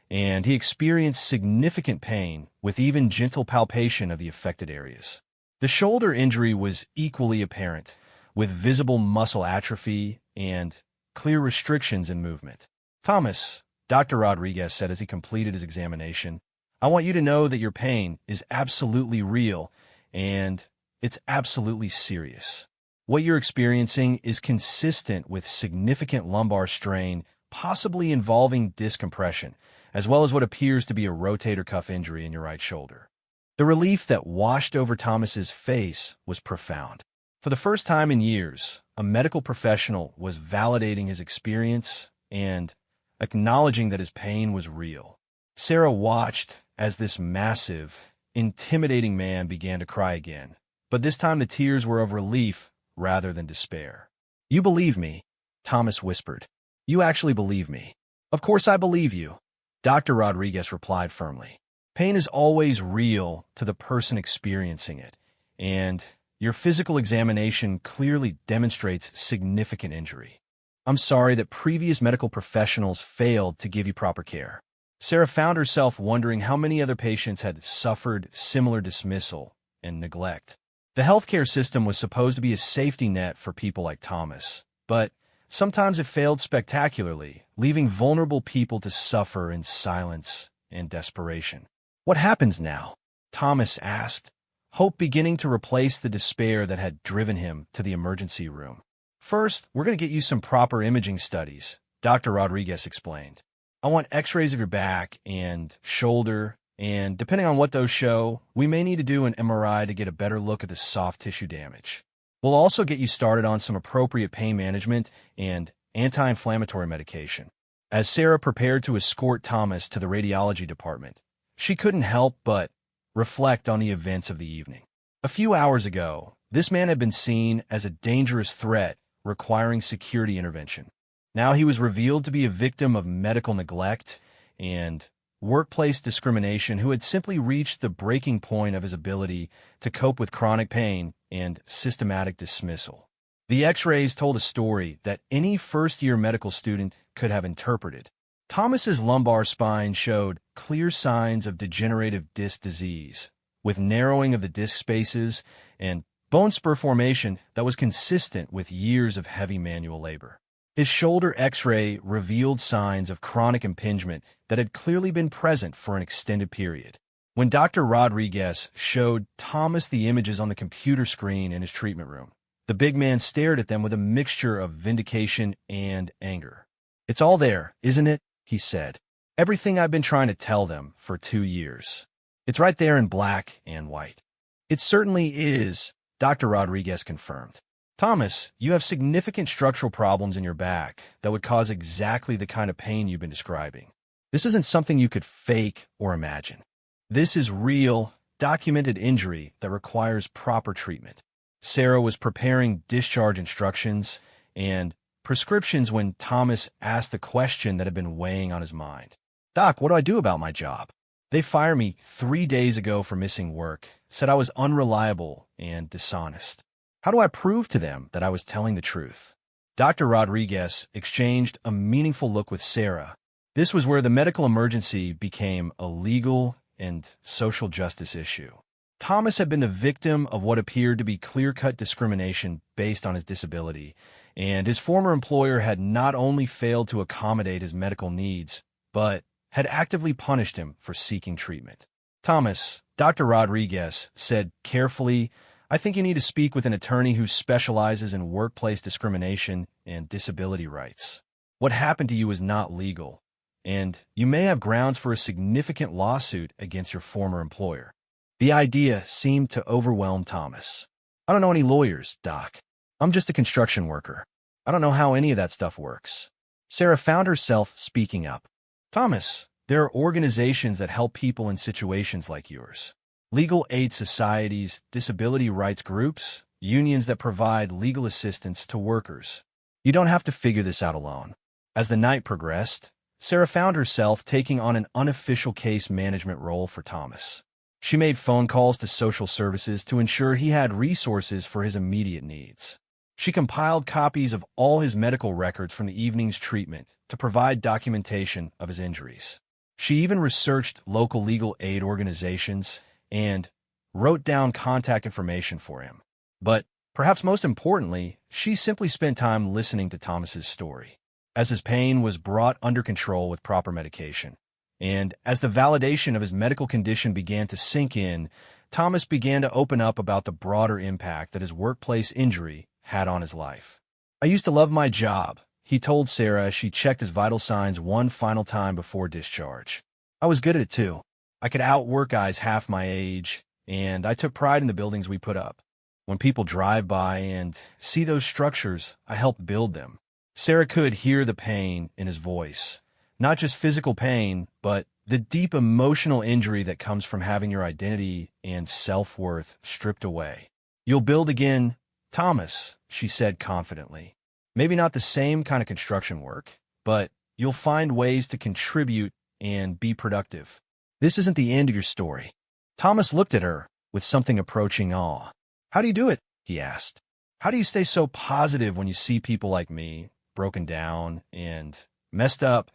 and he experienced significant pain with even gentle palpation of the affected areas. The shoulder injury was equally apparent, with visible muscle atrophy and clear restrictions in movement. "Thomas," Dr. Rodriguez said as he completed his examination, "I want you to know that your pain is absolutely real and it's absolutely serious. What you're experiencing is consistent with significant lumbar strain, possibly involving disc compression, as well as what appears to be a rotator cuff injury in your right shoulder." The relief that washed over Thomas's face was profound. For the first time in years, a medical professional was validating his experience and acknowledging that his pain was real. Sarah watched as this massive, intimidating man began to cry again, but this time the tears were of relief rather than despair. "You believe me," Thomas whispered. "You actually believe me." "Of course I believe you," Dr. Rodriguez replied firmly. "Pain is always real to the person experiencing it, and your physical examination clearly demonstrates significant injury. I'm sorry that previous medical professionals failed to give you proper care." Sarah found herself wondering how many other patients had suffered similar dismissal and neglect. The healthcare system was supposed to be a safety net for people like Thomas, but sometimes it failed spectacularly, leaving vulnerable people to suffer in silence and desperation. "What happens now?" Thomas asked, hope beginning to replace the despair that had driven him to the emergency room. "First, we're going to get you some proper imaging studies," Dr. Rodriguez explained. "I want x-rays of your back and shoulder, and depending on what those show, we may need to do an MRI to get a better look at the soft tissue damage. We'll also get you started on some appropriate pain management and anti-inflammatory medication." As Sarah prepared to escort Thomas to the radiology department, she couldn't help but reflect on the events of the evening. A few hours ago, this man had been seen as a dangerous threat requiring security intervention. Now he was revealed to be a victim of medical neglect and workplace discrimination who had simply reached the breaking point of his ability to cope with chronic pain and systematic dismissal. The x-rays told a story that any first-year medical student could have interpreted. Thomas's lumbar spine showed clear signs of degenerative disc disease, with narrowing of the disc spaces and bone spur formation that was consistent with years of heavy manual labor. His shoulder x-ray revealed signs of chronic impingement that had clearly been present for an extended period. When Dr. Rodriguez showed Thomas the images on the computer screen in his treatment room, the big man stared at them with a mixture of vindication and anger. "It's all there, isn't it?" he said. "Everything I've been trying to tell them for 2 years. It's right there in black and white." "It certainly is," Dr. Rodriguez confirmed. "Thomas, you have significant structural problems in your back that would cause exactly the kind of pain you've been describing. This isn't something you could fake or imagine. This is real, documented injury that requires proper treatment." Sarah was preparing discharge instructions and prescriptions when Thomas asked the question that had been weighing on his mind. "Doc, what do I do about my job? They fired me 3 days ago for missing work, said I was unreliable and dishonest. How do I prove to them that I was telling the truth?" Dr. Rodriguez exchanged a meaningful look with Sarah. This was where the medical emergency became a legal and social justice issue. Thomas had been the victim of what appeared to be clear-cut discrimination based on his disability, and his former employer had not only failed to accommodate his medical needs, but had actively punished him for seeking treatment. "Thomas," Dr. Rodriguez said carefully, "I think you need to speak with an attorney who specializes in workplace discrimination and disability rights. What happened to you is not legal, and you may have grounds for a significant lawsuit against your former employer." The idea seemed to overwhelm Thomas. "I don't know any lawyers, Doc. I'm just a construction worker. I don't know how any of that stuff works." Sarah found herself speaking up. "Thomas, there are organizations that help people in situations like yours. Legal aid societies, disability rights groups, unions that provide legal assistance to workers. You don't have to figure this out alone." As the night progressed, Sarah found herself taking on an unofficial case management role for Thomas. She made phone calls to social services to ensure he had resources for his immediate needs. She compiled copies of all his medical records from the evening's treatment to provide documentation of his injuries. She even researched local legal aid organizations and wrote down contact information for him. But perhaps most importantly, she simply spent time listening to Thomas's story. As his pain was brought under control with proper medication, and as the validation of his medical condition began to sink in, Thomas began to open up about the broader impact that his workplace injury had on his life. "I used to love my job," he told Sarah as she checked his vital signs one final time before discharge. "I was good at it too. I could outwork guys half my age, and I took pride in the buildings we put up. When people drive by and see those structures, I helped build them." Sarah could hear the pain in his voice. Not just physical pain, but the deep emotional injury that comes from having your identity and self-worth stripped away. "You'll build again, Thomas," she said confidently. "Maybe not the same kind of construction work, but you'll find ways to contribute and be productive. This isn't the end of your story." Thomas looked at her with something approaching awe. "How do you do it?" he asked. "How do you stay so positive when you see people like me, broken down and messed up,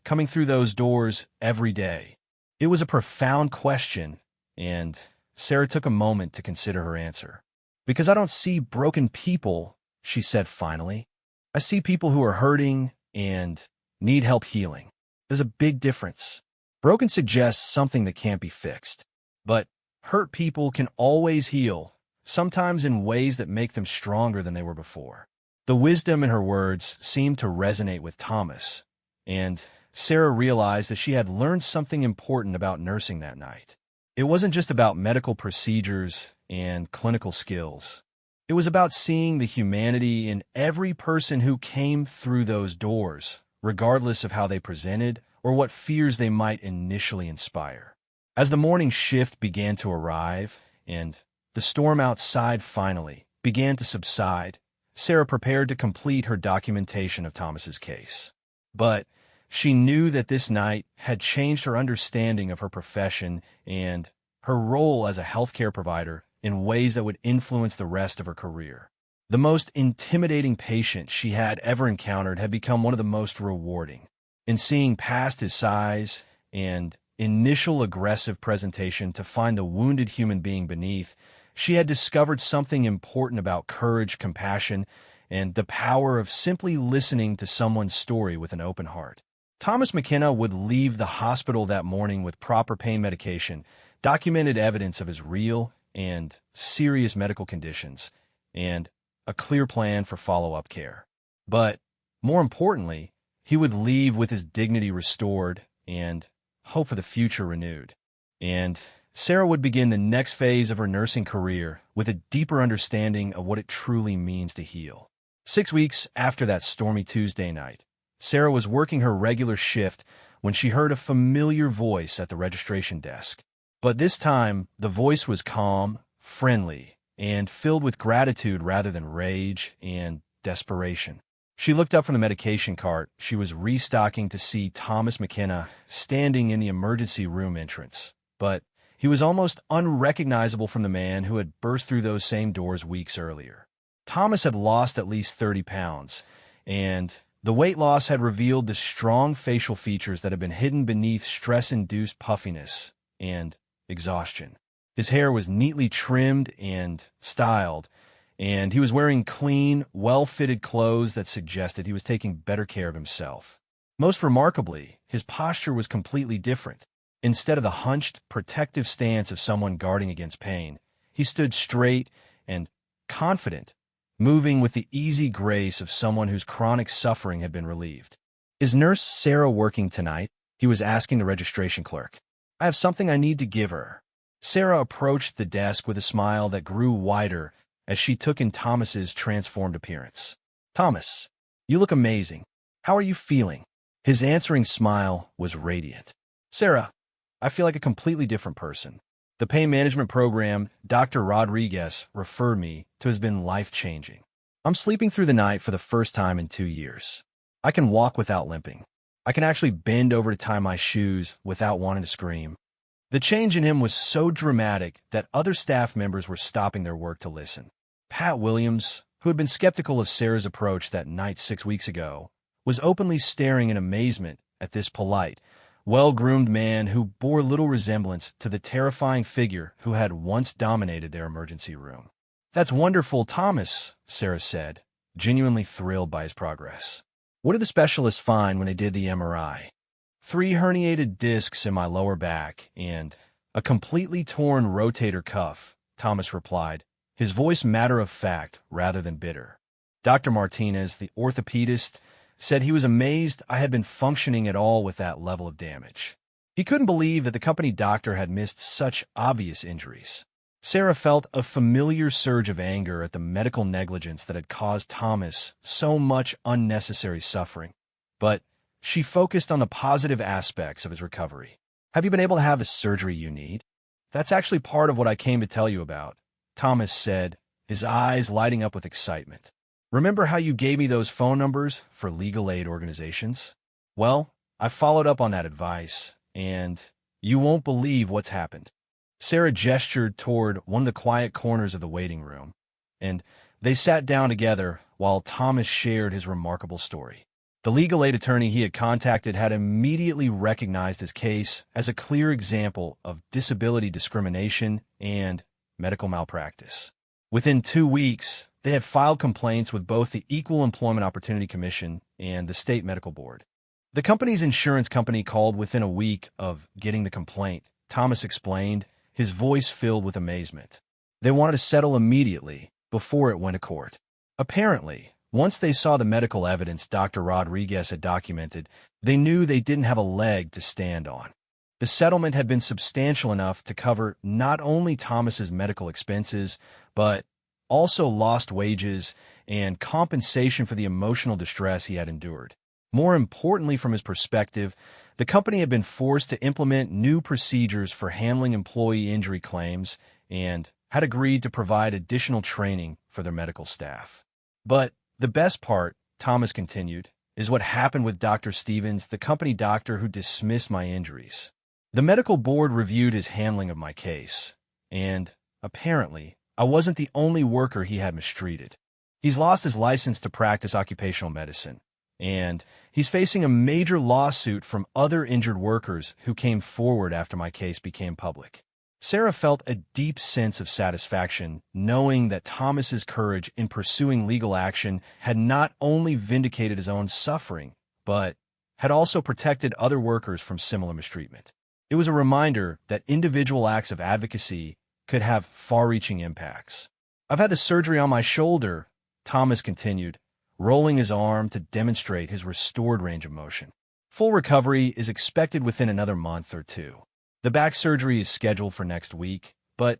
coming through those doors every day?" It was a profound question, and Sarah took a moment to consider her answer. "Because I don't see broken people," she said finally. "I see people who are hurting and need help healing. There's a big difference. Broken suggests something that can't be fixed, but hurt people can always heal, sometimes in ways that make them stronger than they were before." The wisdom in her words seemed to resonate with Thomas, and Sarah realized that she had learned something important about nursing that night. It wasn't just about medical procedures and clinical skills. It was about seeing the humanity in every person who came through those doors, regardless of how they presented or what fears they might initially inspire. As the morning shift began to arrive and the storm outside finally began to subside, Sarah prepared to complete her documentation of Thomas's case. But she knew that this night had changed her understanding of her profession and her role as a healthcare provider in ways that would influence the rest of her career. The most intimidating patient she had ever encountered had become one of the most rewarding. In seeing past his size and initial aggressive presentation to find the wounded human being beneath, she had discovered something important about courage, compassion, and the power of simply listening to someone's story with an open heart. Thomas McKenna would leave the hospital that morning with proper pain medication, documented evidence of his real and serious medical conditions, and a clear plan for follow-up care. But more importantly, he would leave with his dignity restored and hope for the future renewed. And Sarah would begin the next phase of her nursing career with a deeper understanding of what it truly means to heal. 6 weeks after that stormy Tuesday night, Sarah was working her regular shift when she heard a familiar voice at the registration desk. But this time, the voice was calm, friendly, and filled with gratitude rather than rage and desperation. She looked up from the medication cart she was restocking to see Thomas McKenna standing in the emergency room entrance. But he was almost unrecognizable from the man who had burst through those same doors weeks earlier. Thomas had lost at least 30 pounds, and the weight loss had revealed the strong facial features that had been hidden beneath stress-induced puffiness and exhaustion. His hair was neatly trimmed and styled, and he was wearing clean, well-fitted clothes that suggested he was taking better care of himself. Most remarkably, his posture was completely different. Instead of the hunched, protective stance of someone guarding against pain, he stood straight and confident, moving with the easy grace of someone whose chronic suffering had been relieved. "Is Nurse Sarah working tonight?" he was asking the registration clerk. "I have something I need to give her." Sarah approached the desk with a smile that grew wider as she took in Thomas's transformed appearance. "Thomas, you look amazing. How are you feeling?" His answering smile was radiant. "Sarah, I feel like a completely different person. The pain management program Dr. Rodriguez referred me to has been life-changing. I'm sleeping through the night for the first time in 2 years. I can walk without limping. I can actually bend over to tie my shoes without wanting to scream. The change in him was so dramatic that other staff members were stopping their work to listen. Pat Williams, who had been skeptical of Sarah's approach that night 6 weeks ago, was openly staring in amazement at this polite, well-groomed man who bore little resemblance to the terrifying figure who had once dominated their emergency room. "That's wonderful, Thomas," Sarah said, genuinely thrilled by his progress. "What did the specialists find when they did the MRI?" "3 herniated discs in my lower back and a completely torn rotator cuff," Thomas replied, his voice matter-of-fact rather than bitter. Dr. Martinez, the orthopedist, said he was amazed I had been functioning at all with that level of damage. He couldn't believe that the company doctor had missed such obvious injuries. Sarah felt a familiar surge of anger at the medical negligence that had caused Thomas so much unnecessary suffering, but she focused on the positive aspects of his recovery. "Have you been able to have the surgery you need?" "That's actually part of what I came to tell you about," Thomas said, his eyes lighting up with excitement. "Remember how you gave me those phone numbers for legal aid organizations? Well, I followed up on that advice, and you won't believe what's happened." Sarah gestured toward one of the quiet corners of the waiting room, and they sat down together while Thomas shared his remarkable story. The legal aid attorney he had contacted had immediately recognized his case as a clear example of disability discrimination and medical malpractice. Within 2 weeks, they had filed complaints with both the Equal Employment Opportunity Commission and the State Medical Board. The company's insurance company called within a week of getting the complaint, Thomas explained, his voice filled with amazement. They wanted to settle immediately, before it went to court. Apparently, once they saw the medical evidence Dr. Rodriguez had documented, they knew they didn't have a leg to stand on. The settlement had been substantial enough to cover not only Thomas's medical expenses, but also lost wages and compensation for the emotional distress he had endured. More importantly, from his perspective, the company had been forced to implement new procedures for handling employee injury claims and had agreed to provide additional training for their medical staff. "But the best part," Thomas continued, "is what happened with Dr. Stevens, the company doctor who dismissed my injuries. The medical board reviewed his handling of my case, and apparently, I wasn't the only worker he had mistreated. He's lost his license to practice occupational medicine, and he's facing a major lawsuit from other injured workers who came forward after my case became public." Sarah felt a deep sense of satisfaction knowing that Thomas's courage in pursuing legal action had not only vindicated his own suffering, but had also protected other workers from similar mistreatment. It was a reminder that individual acts of advocacy could have far-reaching impacts. "I've had the surgery on my shoulder," Thomas continued, rolling his arm to demonstrate his restored range of motion. "Full recovery is expected within another month or 2. The back surgery is scheduled for next week, but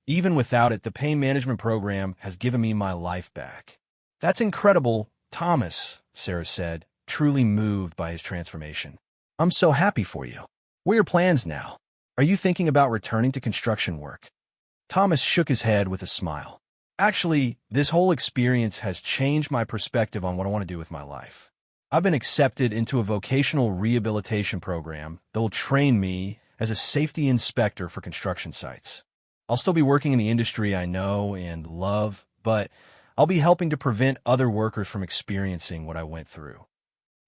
even without it, the pain management program has given me my life back." "That's incredible, Thomas," Sarah said, truly moved by his transformation. "I'm so happy for you. What are your plans now? Are you thinking about returning to construction work?" Thomas shook his head with a smile. "Actually, this whole experience has changed my perspective on what I want to do with my life. I've been accepted into a vocational rehabilitation program that will train me as a safety inspector for construction sites. I'll still be working in the industry I know and love, but I'll be helping to prevent other workers from experiencing what I went through."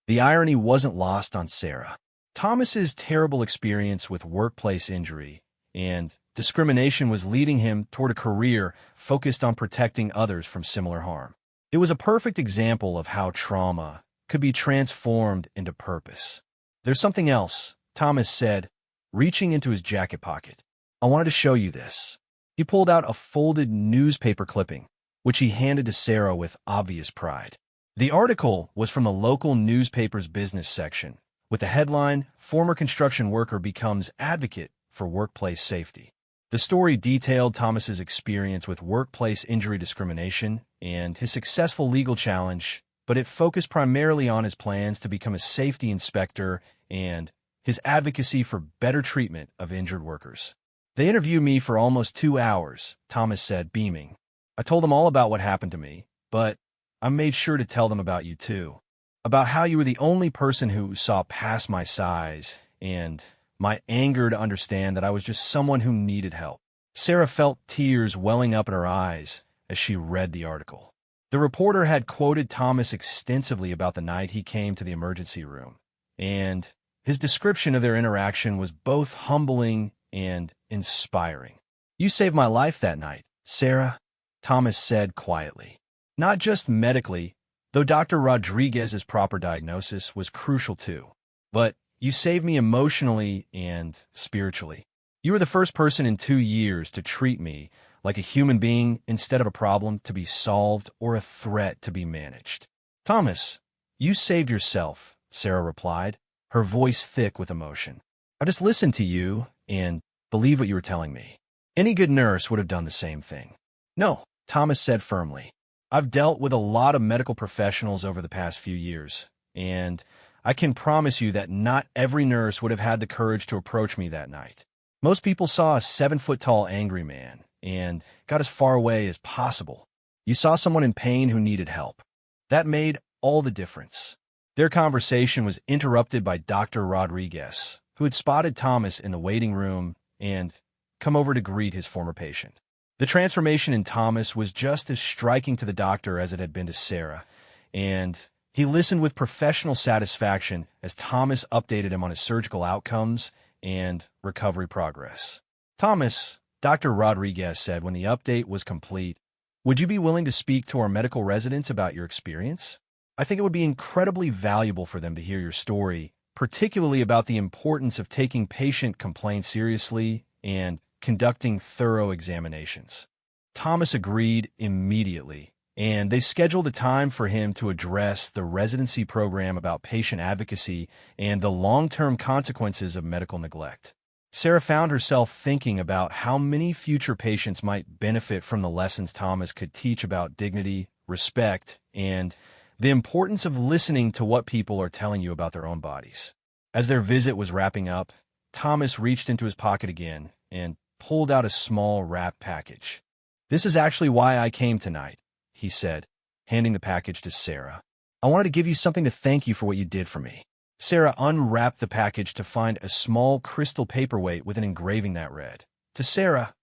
The irony wasn't lost on Sarah. Thomas's terrible experience with workplace injury and discrimination was leading him toward a career focused on protecting others from similar harm. It was a perfect example of how trauma could be transformed into purpose. "There's something else," Thomas said, reaching into his jacket pocket. "I wanted to show you this." He pulled out a folded newspaper clipping, which he handed to Sarah with obvious pride. The article was from the local newspaper's business section, with the headline, "Former Construction Worker Becomes Advocate for Workplace Safety." The story detailed Thomas's experience with workplace injury discrimination and his successful legal challenge, but it focused primarily on his plans to become a safety inspector and his advocacy for better treatment of injured workers. "They interviewed me for almost 2 hours, Thomas said, beaming. "I told them all about what happened to me, but I made sure to tell them about you too. About how you were the only person who saw past my size and my anger to understand that I was just someone who needed help. Sarah felt tears welling up in her eyes as she read the article. The reporter had quoted Thomas extensively about the night he came to the emergency room, and his description of their interaction was both humbling and inspiring. "You saved my life that night, Sarah," Thomas said quietly. "Not just medically, though Dr. Rodriguez's proper diagnosis was crucial too, but you saved me emotionally and spiritually. You were the first person in 2 years to treat me like a human being instead of a problem to be solved or a threat to be managed." "Thomas, you saved yourself," Sarah replied, her voice thick with emotion. "I just listened to you and believed what you were telling me. Any good nurse would have done the same thing." "No," Thomas said firmly. "I've dealt with a lot of medical professionals over the past few years, and I can promise you that not every nurse would have had the courage to approach me that night. Most people saw a 7-foot-tall angry man and got as far away as possible. You saw someone in pain who needed help. That made all the difference." Their conversation was interrupted by Dr. Rodriguez, who had spotted Thomas in the waiting room and come over to greet his former patient. The transformation in Thomas was just as striking to the doctor as it had been to Sarah, and he listened with professional satisfaction as Thomas updated him on his surgical outcomes and recovery progress. "Thomas," Dr. Rodriguez said when the update was complete, "would you be willing to speak to our medical residents about your experience? I think it would be incredibly valuable for them to hear your story, particularly about the importance of taking patient complaints seriously and conducting thorough examinations." Thomas agreed immediately, and they scheduled a time for him to address the residency program about patient advocacy and the long-term consequences of medical neglect. Sarah found herself thinking about how many future patients might benefit from the lessons Thomas could teach about dignity, respect, and the importance of listening to what people are telling you about their own bodies. As their visit was wrapping up, Thomas reached into his pocket again and pulled out a small wrapped package. "This is actually why I came tonight," he said, handing the package to Sarah. "I wanted to give you something to thank you for what you did for me." Sarah unwrapped the package to find a small crystal paperweight with an engraving that read, "To Sarah,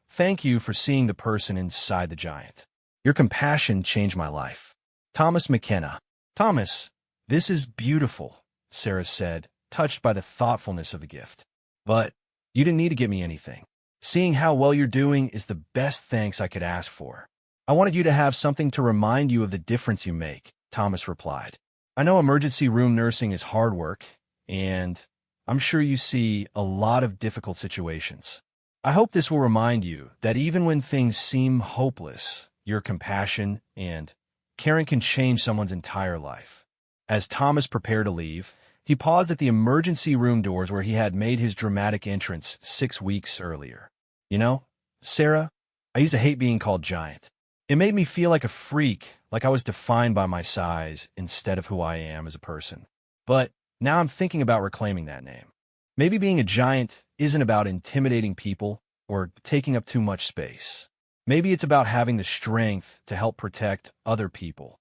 thank you for seeing the person inside the giant. Your compassion changed my life. Thomas McKenna." "Thomas, this is beautiful," Sarah said, touched by the thoughtfulness of the gift. "But you didn't need to get me anything. Seeing how well you're doing is the best thanks I could ask for. I wanted you to have something to remind you of the difference you make," Thomas replied. "I know emergency room nursing is hard work, and I'm sure you see a lot of difficult situations. I hope this will remind you that even when things seem hopeless, your compassion and caring can change someone's entire life." As Thomas prepared to leave, he paused at the emergency room doors where he had made his dramatic entrance 6 weeks earlier. "You know, Sarah, I used to hate being called giant. It made me feel like a freak, like I was defined by my size instead of who I am as a person. But now I'm thinking about reclaiming that name. Maybe being a giant isn't about intimidating people or taking up too much space. Maybe it's about having the strength to help protect other people."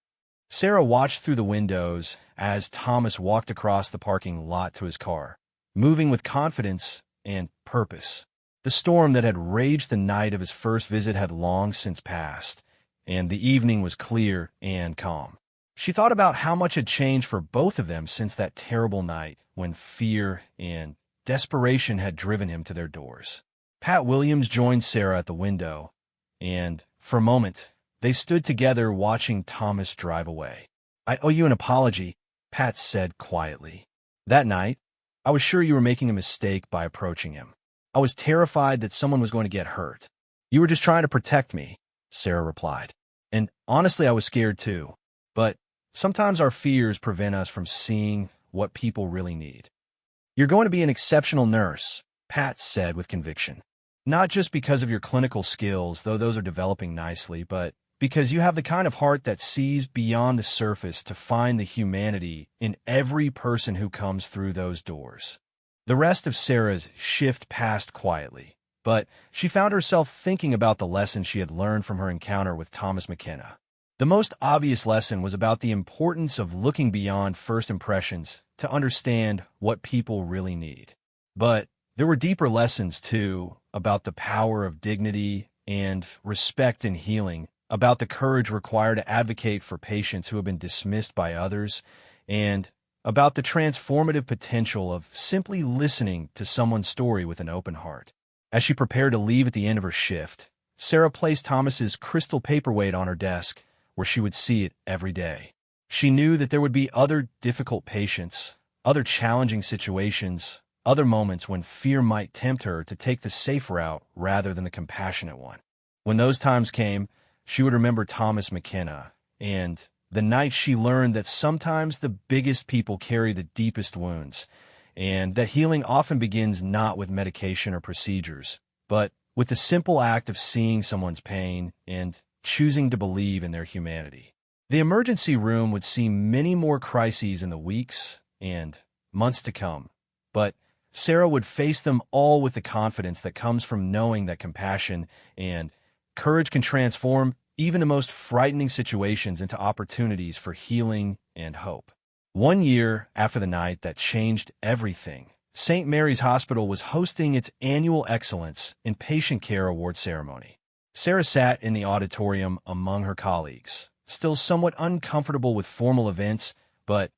Sarah watched through the windows as Thomas walked across the parking lot to his car, moving with confidence and purpose. The storm that had raged the night of his first visit had long since passed, and the evening was clear and calm. She thought about how much had changed for both of them since that terrible night when fear and desperation had driven him to their doors. Pat Williams joined Sarah at the window, and for a moment, they stood together watching Thomas drive away. "I owe you an apology," Pat said quietly. "That night, I was sure you were making a mistake by approaching him. I was terrified that someone was going to get hurt. You were just trying to protect me," Sarah replied. "And honestly, I was scared too. But sometimes our fears prevent us from seeing what people really need." "You're going to be an exceptional nurse," Pat said with conviction. "Not just because of your clinical skills, though those are developing nicely, but because you have the kind of heart that sees beyond the surface to find the humanity in every person who comes through those doors." The rest of Sarah's shift passed quietly, but she found herself thinking about the lesson she had learned from her encounter with Thomas McKenna. The most obvious lesson was about the importance of looking beyond first impressions to understand what people really need. But there were deeper lessons, too, about the power of dignity and respect in healing, about the courage required to advocate for patients who have been dismissed by others, and about the transformative potential of simply listening to someone's story with an open heart. As she prepared to leave at the end of her shift, Sarah placed Thomas's crystal paperweight on her desk, where she would see it every day. She knew that there would be other difficult patients, other challenging situations, other moments when fear might tempt her to take the safe route rather than the compassionate one. When those times came, she would remember Thomas McKenna and the night she learned that sometimes the biggest people carry the deepest wounds, and that healing often begins not with medication or procedures, but with the simple act of seeing someone's pain and choosing to believe in their humanity. The emergency room would see many more crises in the weeks and months to come, but Sarah would face them all with the confidence that comes from knowing that compassion and courage can transform even the most frightening situations into opportunities for healing and hope. 1 year after the night that changed everything, St. Mary's Hospital was hosting its annual Excellence in Patient Care Award ceremony. Sarah sat in the auditorium among her colleagues, still somewhat uncomfortable with formal events, but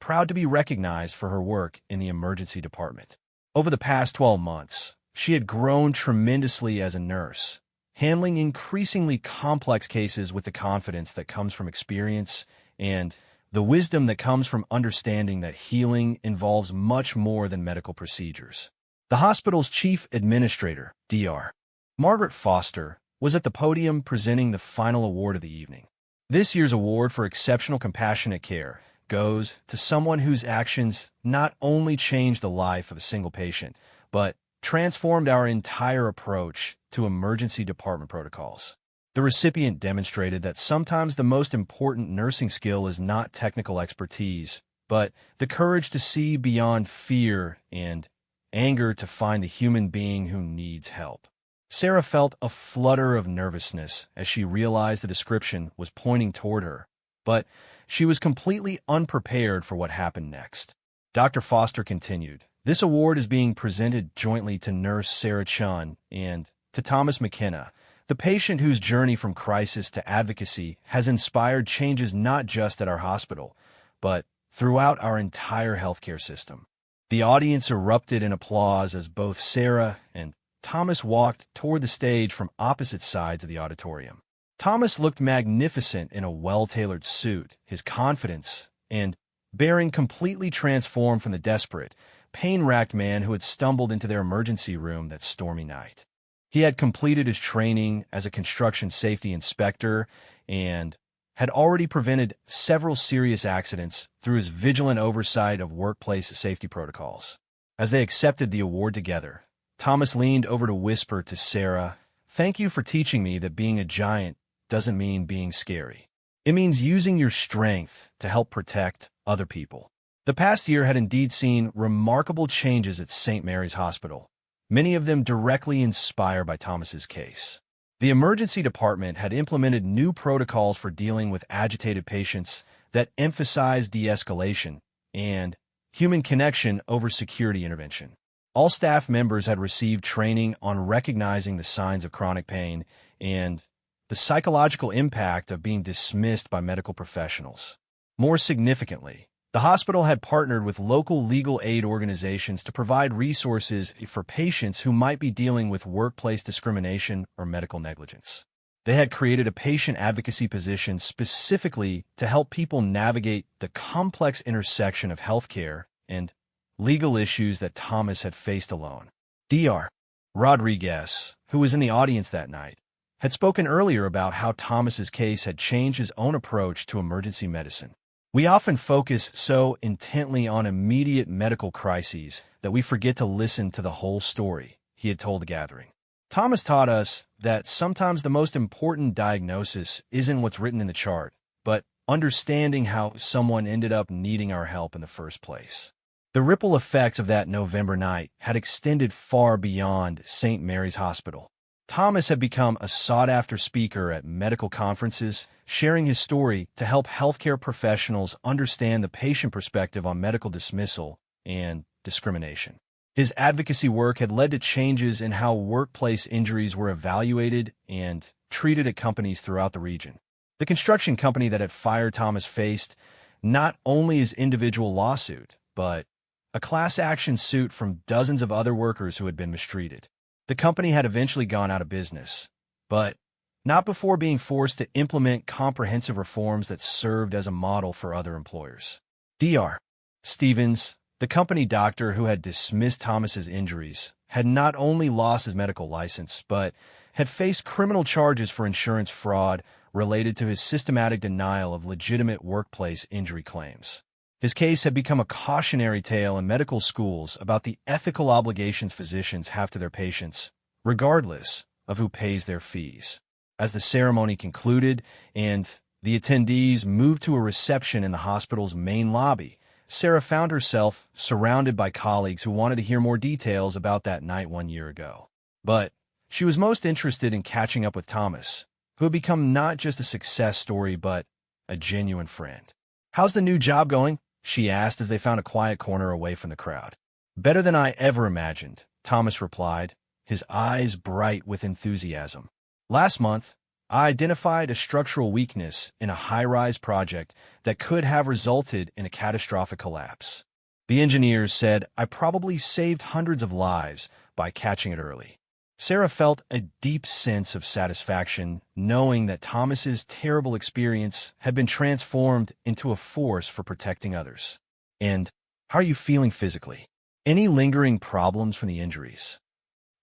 proud to be recognized for her work in the emergency department. Over the past 12 months, she had grown tremendously as a nurse, handling increasingly complex cases with the confidence that comes from experience and the wisdom that comes from understanding that healing involves much more than medical procedures. The hospital's chief administrator, Dr. Margaret Foster, was at the podium presenting the final award of the evening. This year's award for exceptional compassionate care goes to someone whose actions not only changed the life of a single patient, but transformed our entire approach to emergency department protocols. The recipient demonstrated that sometimes the most important nursing skill is not technical expertise, but the courage to see beyond fear and anger to find the human being who needs help. Sarah felt a flutter of nervousness as she realized the description was pointing toward her, but she was completely unprepared for what happened next. Dr. Foster continued, "This award is being presented jointly to Nurse Sarah Chun and to Thomas McKenna, the patient whose journey from crisis to advocacy has inspired changes not just at our hospital, but throughout our entire healthcare system." The audience erupted in applause as both Sarah and Thomas walked toward the stage from opposite sides of the auditorium. Thomas looked magnificent in a well-tailored suit, his confidence and bearing completely transformed from the desperate, pain-racked man who had stumbled into their emergency room that stormy night. He had completed his training as a construction safety inspector and had already prevented several serious accidents through his vigilant oversight of workplace safety protocols. As they accepted the award together, Thomas leaned over to whisper to Sarah, "Thank you for teaching me that being a giant doesn't mean being scary. It means using your strength to help protect other people." The past year had indeed seen remarkable changes at St. Mary's Hospital, many of them directly inspired by Thomas's case. The emergency department had implemented new protocols for dealing with agitated patients that emphasized de-escalation and human connection over security intervention. All staff members had received training on recognizing the signs of chronic pain and the psychological impact of being dismissed by medical professionals. More significantly, the hospital had partnered with local legal aid organizations to provide resources for patients who might be dealing with workplace discrimination or medical negligence. They had created a patient advocacy position specifically to help people navigate the complex intersection of healthcare and legal issues that Thomas had faced alone. Dr. Rodriguez, who was in the audience that night, had spoken earlier about how Thomas's case had changed his own approach to emergency medicine. "We often focus so intently on immediate medical crises that we forget to listen to the whole story," he had told the gathering. "Thomas taught us that sometimes the most important diagnosis isn't what's written in the chart, but understanding how someone ended up needing our help in the first place." The ripple effects of that November night had extended far beyond St. Mary's Hospital. Thomas had become a sought-after speaker at medical conferences, sharing his story to help healthcare professionals understand the patient perspective on medical dismissal and discrimination. His advocacy work had led to changes in how workplace injuries were evaluated and treated at companies throughout the region. The construction company that had fired Thomas faced not only his individual lawsuit, but a class action suit from dozens of other workers who had been mistreated. The company had eventually gone out of business, but not before being forced to implement comprehensive reforms that served as a model for other employers. Dr. Stevens, the company doctor who had dismissed Thomas's injuries, had not only lost his medical license, but had faced criminal charges for insurance fraud related to his systematic denial of legitimate workplace injury claims. His case had become a cautionary tale in medical schools about the ethical obligations physicians have to their patients, regardless of who pays their fees. As the ceremony concluded and the attendees moved to a reception in the hospital's main lobby, Sarah found herself surrounded by colleagues who wanted to hear more details about that night 1 year ago. But she was most interested in catching up with Thomas, who had become not just a success story, but a genuine friend. "How's the new job going?" she asked as they found a quiet corner away from the crowd. "Better than I ever imagined," Thomas replied, his eyes bright with enthusiasm. "Last month, I identified a structural weakness in a high-rise project that could have resulted in a catastrophic collapse. The engineers said I probably saved hundreds of lives by catching it early." Sarah felt a deep sense of satisfaction knowing that Thomas's terrible experience had been transformed into a force for protecting others. "And how are you feeling physically? Any lingering problems from the injuries?"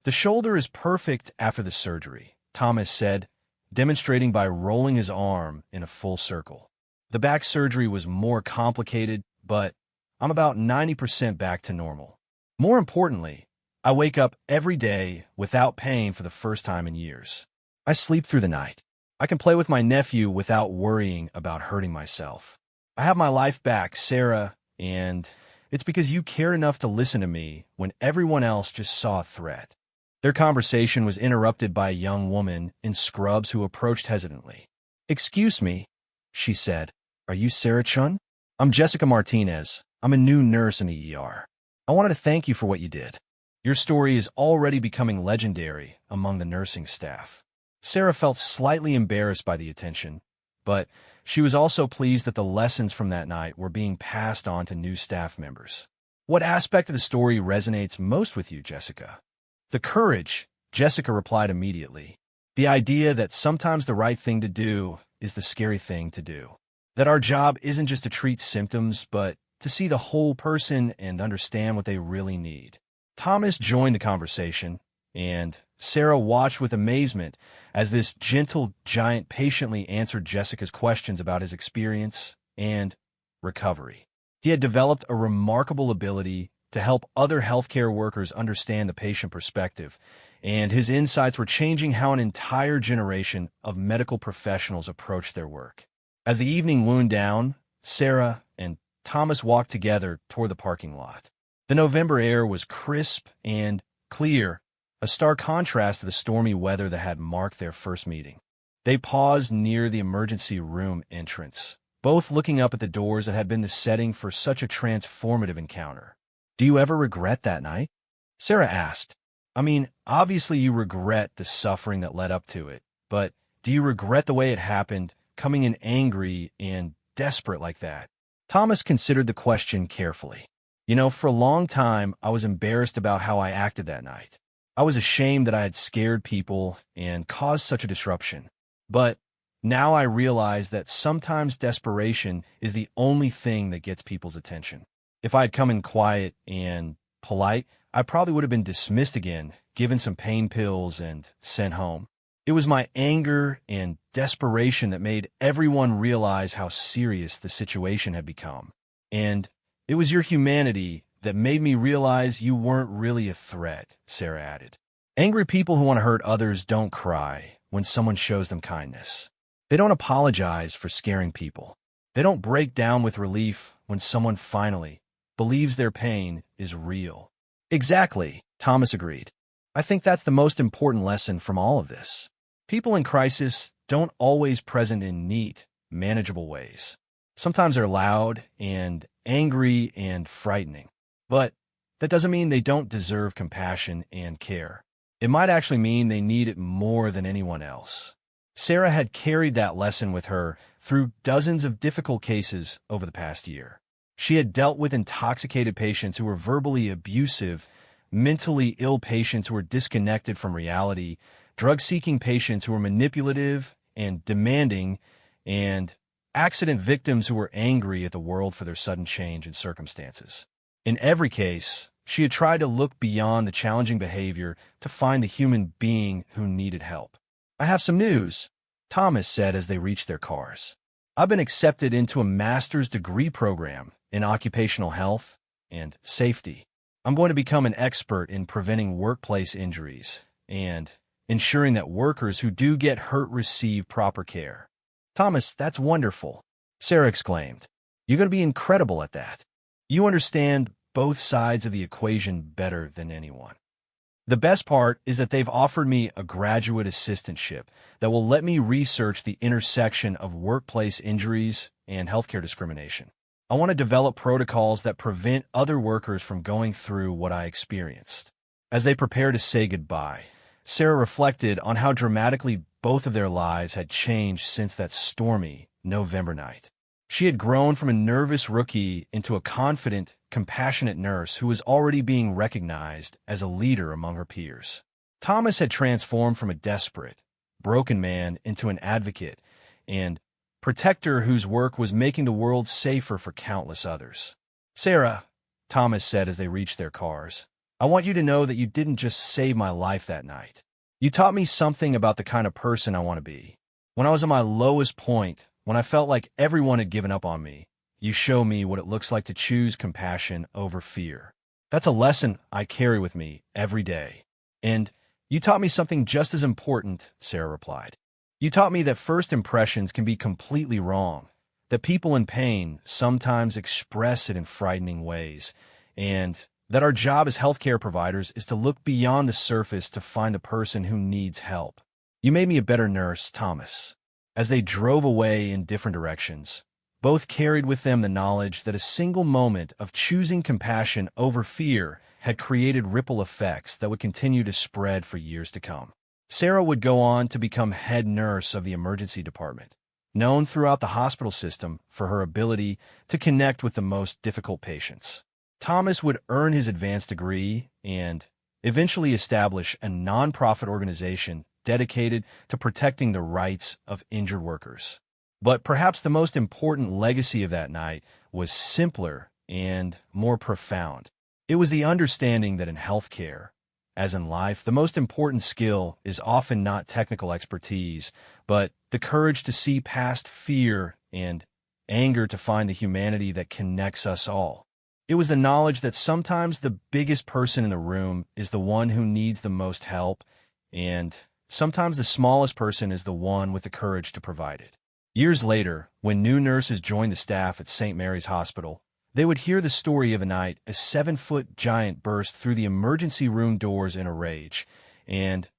"The shoulder is perfect after the surgery," Thomas said, demonstrating by rolling his arm in a full circle. "The back surgery was more complicated, but I'm about 90% back to normal. More importantly, I wake up every day without pain for the first time in years. I sleep through the night. I can play with my nephew without worrying about hurting myself. I have my life back, Sarah, and it's because you cared enough to listen to me when everyone else just saw a threat." Their conversation was interrupted by a young woman in scrubs who approached hesitantly. "Excuse me," she said. "Are you Sarah Chun? I'm Jessica Martinez. I'm a new nurse in the ER. I wanted to thank you for what you did. Your story is already becoming legendary among the nursing staff." Sarah felt slightly embarrassed by the attention, but she was also pleased that the lessons from that night were being passed on to new staff members. "What aspect of the story resonates most with you, Jessica?" "The courage," Jessica replied immediately. "The idea that sometimes the right thing to do is the scary thing to do. That our job isn't just to treat symptoms, but to see the whole person and understand what they really need." Thomas joined the conversation, and Sarah watched with amazement as this gentle giant patiently answered Jessica's questions about his experience and recovery. He had developed a remarkable ability to help other healthcare workers understand the patient perspective, and his insights were changing how an entire generation of medical professionals approached their work. As the evening wound down, Sarah and Thomas walked together toward the parking lot. The November air was crisp and clear, a stark contrast to the stormy weather that had marked their first meeting. They paused near the emergency room entrance, both looking up at the doors that had been the setting for such a transformative encounter. "Do you ever regret that night?" Sarah asked. "I mean, obviously you regret the suffering that led up to it, but do you regret the way it happened, coming in angry and desperate like that?" Thomas considered the question carefully. "You know, for a long time, I was embarrassed about how I acted that night. I was ashamed that I had scared people and caused such a disruption. But now I realize that sometimes desperation is the only thing that gets people's attention. If I had come in quiet and polite, I probably would have been dismissed again, given some pain pills, and sent home. It was my anger and desperation that made everyone realize how serious the situation had become. And it was your humanity that made me realize you weren't really a threat," Sarah added. "Angry people who want to hurt others don't cry when someone shows them kindness. They don't apologize for scaring people. They don't break down with relief when someone finally believes their pain is real." "Exactly," Thomas agreed. "I think that's the most important lesson from all of this. People in crisis don't always present in neat, manageable ways. Sometimes they're loud and angry and frightening. But that doesn't mean they don't deserve compassion and care. It might actually mean they need it more than anyone else. Sarah had carried that lesson with her through dozens of difficult cases over the past year. She had dealt with intoxicated patients who were verbally abusive, mentally ill patients who were disconnected from reality, drug-seeking patients who were manipulative and demanding, and accident victims who were angry at the world for their sudden change in circumstances. In every case, she had tried to look beyond the challenging behavior to find the human being who needed help. "I have some news," Thomas said as they reached their cars. "I've been accepted into a master's degree program in occupational health and safety. I'm going to become an expert in preventing workplace injuries and ensuring that workers who do get hurt receive proper care." "Thomas, that's wonderful," Sarah exclaimed. "You're going to be incredible at that. You understand both sides of the equation better than anyone. The best part is that they've offered me a graduate assistantship that will let me research the intersection of workplace injuries and healthcare discrimination. I want to develop protocols that prevent other workers from going through what I experienced." As they prepared to say goodbye, Sarah reflected on how dramatically both of their lives had changed since that stormy November night. She had grown from a nervous rookie into a confident, compassionate nurse who was already being recognized as a leader among her peers. Thomas had transformed from a desperate, broken man into an advocate and protector whose work was making the world safer for countless others. "Sarah," Thomas said as they reached their cars, "I want you to know that you didn't just save my life that night. You taught me something about the kind of person I want to be. When I was at my lowest point, when I felt like everyone had given up on me, you show me what it looks like to choose compassion over fear. That's a lesson I carry with me every day." "And you taught me something just as important," Sarah replied. "You taught me that first impressions can be completely wrong, that people in pain sometimes express it in frightening ways, and that our job as healthcare providers is to look beyond the surface to find the person who needs help. You made me a better nurse, Thomas." As they drove away in different directions, both carried with them the knowledge that a single moment of choosing compassion over fear had created ripple effects that would continue to spread for years to come. Sarah would go on to become head nurse of the emergency department, known throughout the hospital system for her ability to connect with the most difficult patients. Thomas would earn his advanced degree and eventually establish a nonprofit organization dedicated to protecting the rights of injured workers. But perhaps the most important legacy of that night was simpler and more profound. It was the understanding that in healthcare, as in life, the most important skill is often not technical expertise, but the courage to see past fear and anger to find the humanity that connects us all. It was the knowledge that sometimes the biggest person in the room is the one who needs the most help, and sometimes the smallest person is the one with the courage to provide it. Years later, when new nurses joined the staff at St. Mary's Hospital, they would hear the story of a night a 7-foot giant burst through the emergency room doors in a rage, and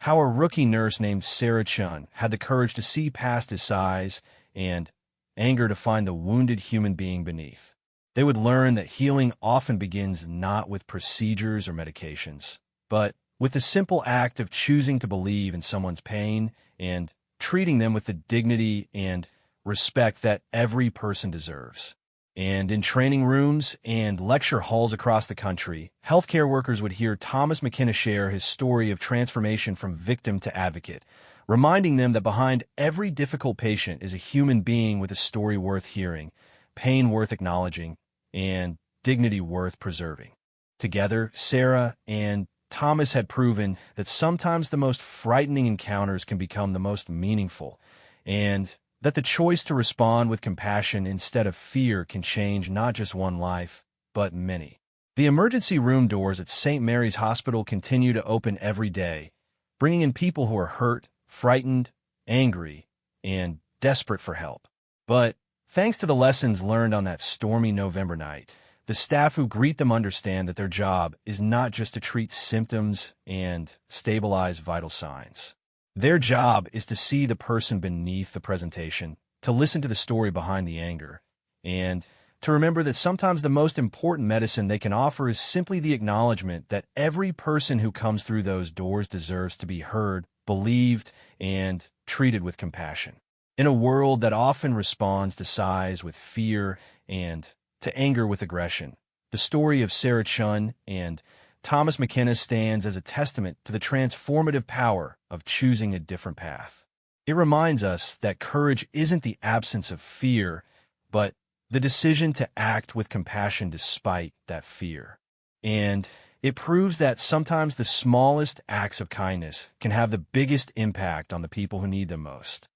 how a rookie nurse named Sarah Chun had the courage to see past his size and anger to find the wounded human being beneath. They would learn that healing often begins not with procedures or medications, but with the simple act of choosing to believe in someone's pain and treating them with the dignity and respect that every person deserves. And in training rooms and lecture halls across the country, healthcare workers would hear Thomas McKenna share his story of transformation from victim to advocate, reminding them that behind every difficult patient is a human being with a story worth hearing, pain worth acknowledging, and dignity worth preserving. Together, Sarah and Thomas had proven that sometimes the most frightening encounters can become the most meaningful, and that the choice to respond with compassion instead of fear can change not just one life, but many. The emergency room doors at St. Mary's Hospital continue to open every day, bringing in people who are hurt, frightened, angry, and desperate for help. But thanks to the lessons learned on that stormy November night, the staff who greet them understand that their job is not just to treat symptoms and stabilize vital signs. Their job is to see the person beneath the presentation, to listen to the story behind the anger, and to remember that sometimes the most important medicine they can offer is simply the acknowledgement that every person who comes through those doors deserves to be heard, believed, and treated with compassion. In a world that often responds to sighs with fear and to anger with aggression, the story of Sarah Chun and Thomas McKenna stands as a testament to the transformative power of choosing a different path. It reminds us that courage isn't the absence of fear, but the decision to act with compassion despite that fear. And it proves that sometimes the smallest acts of kindness can have the biggest impact on the people who need them most.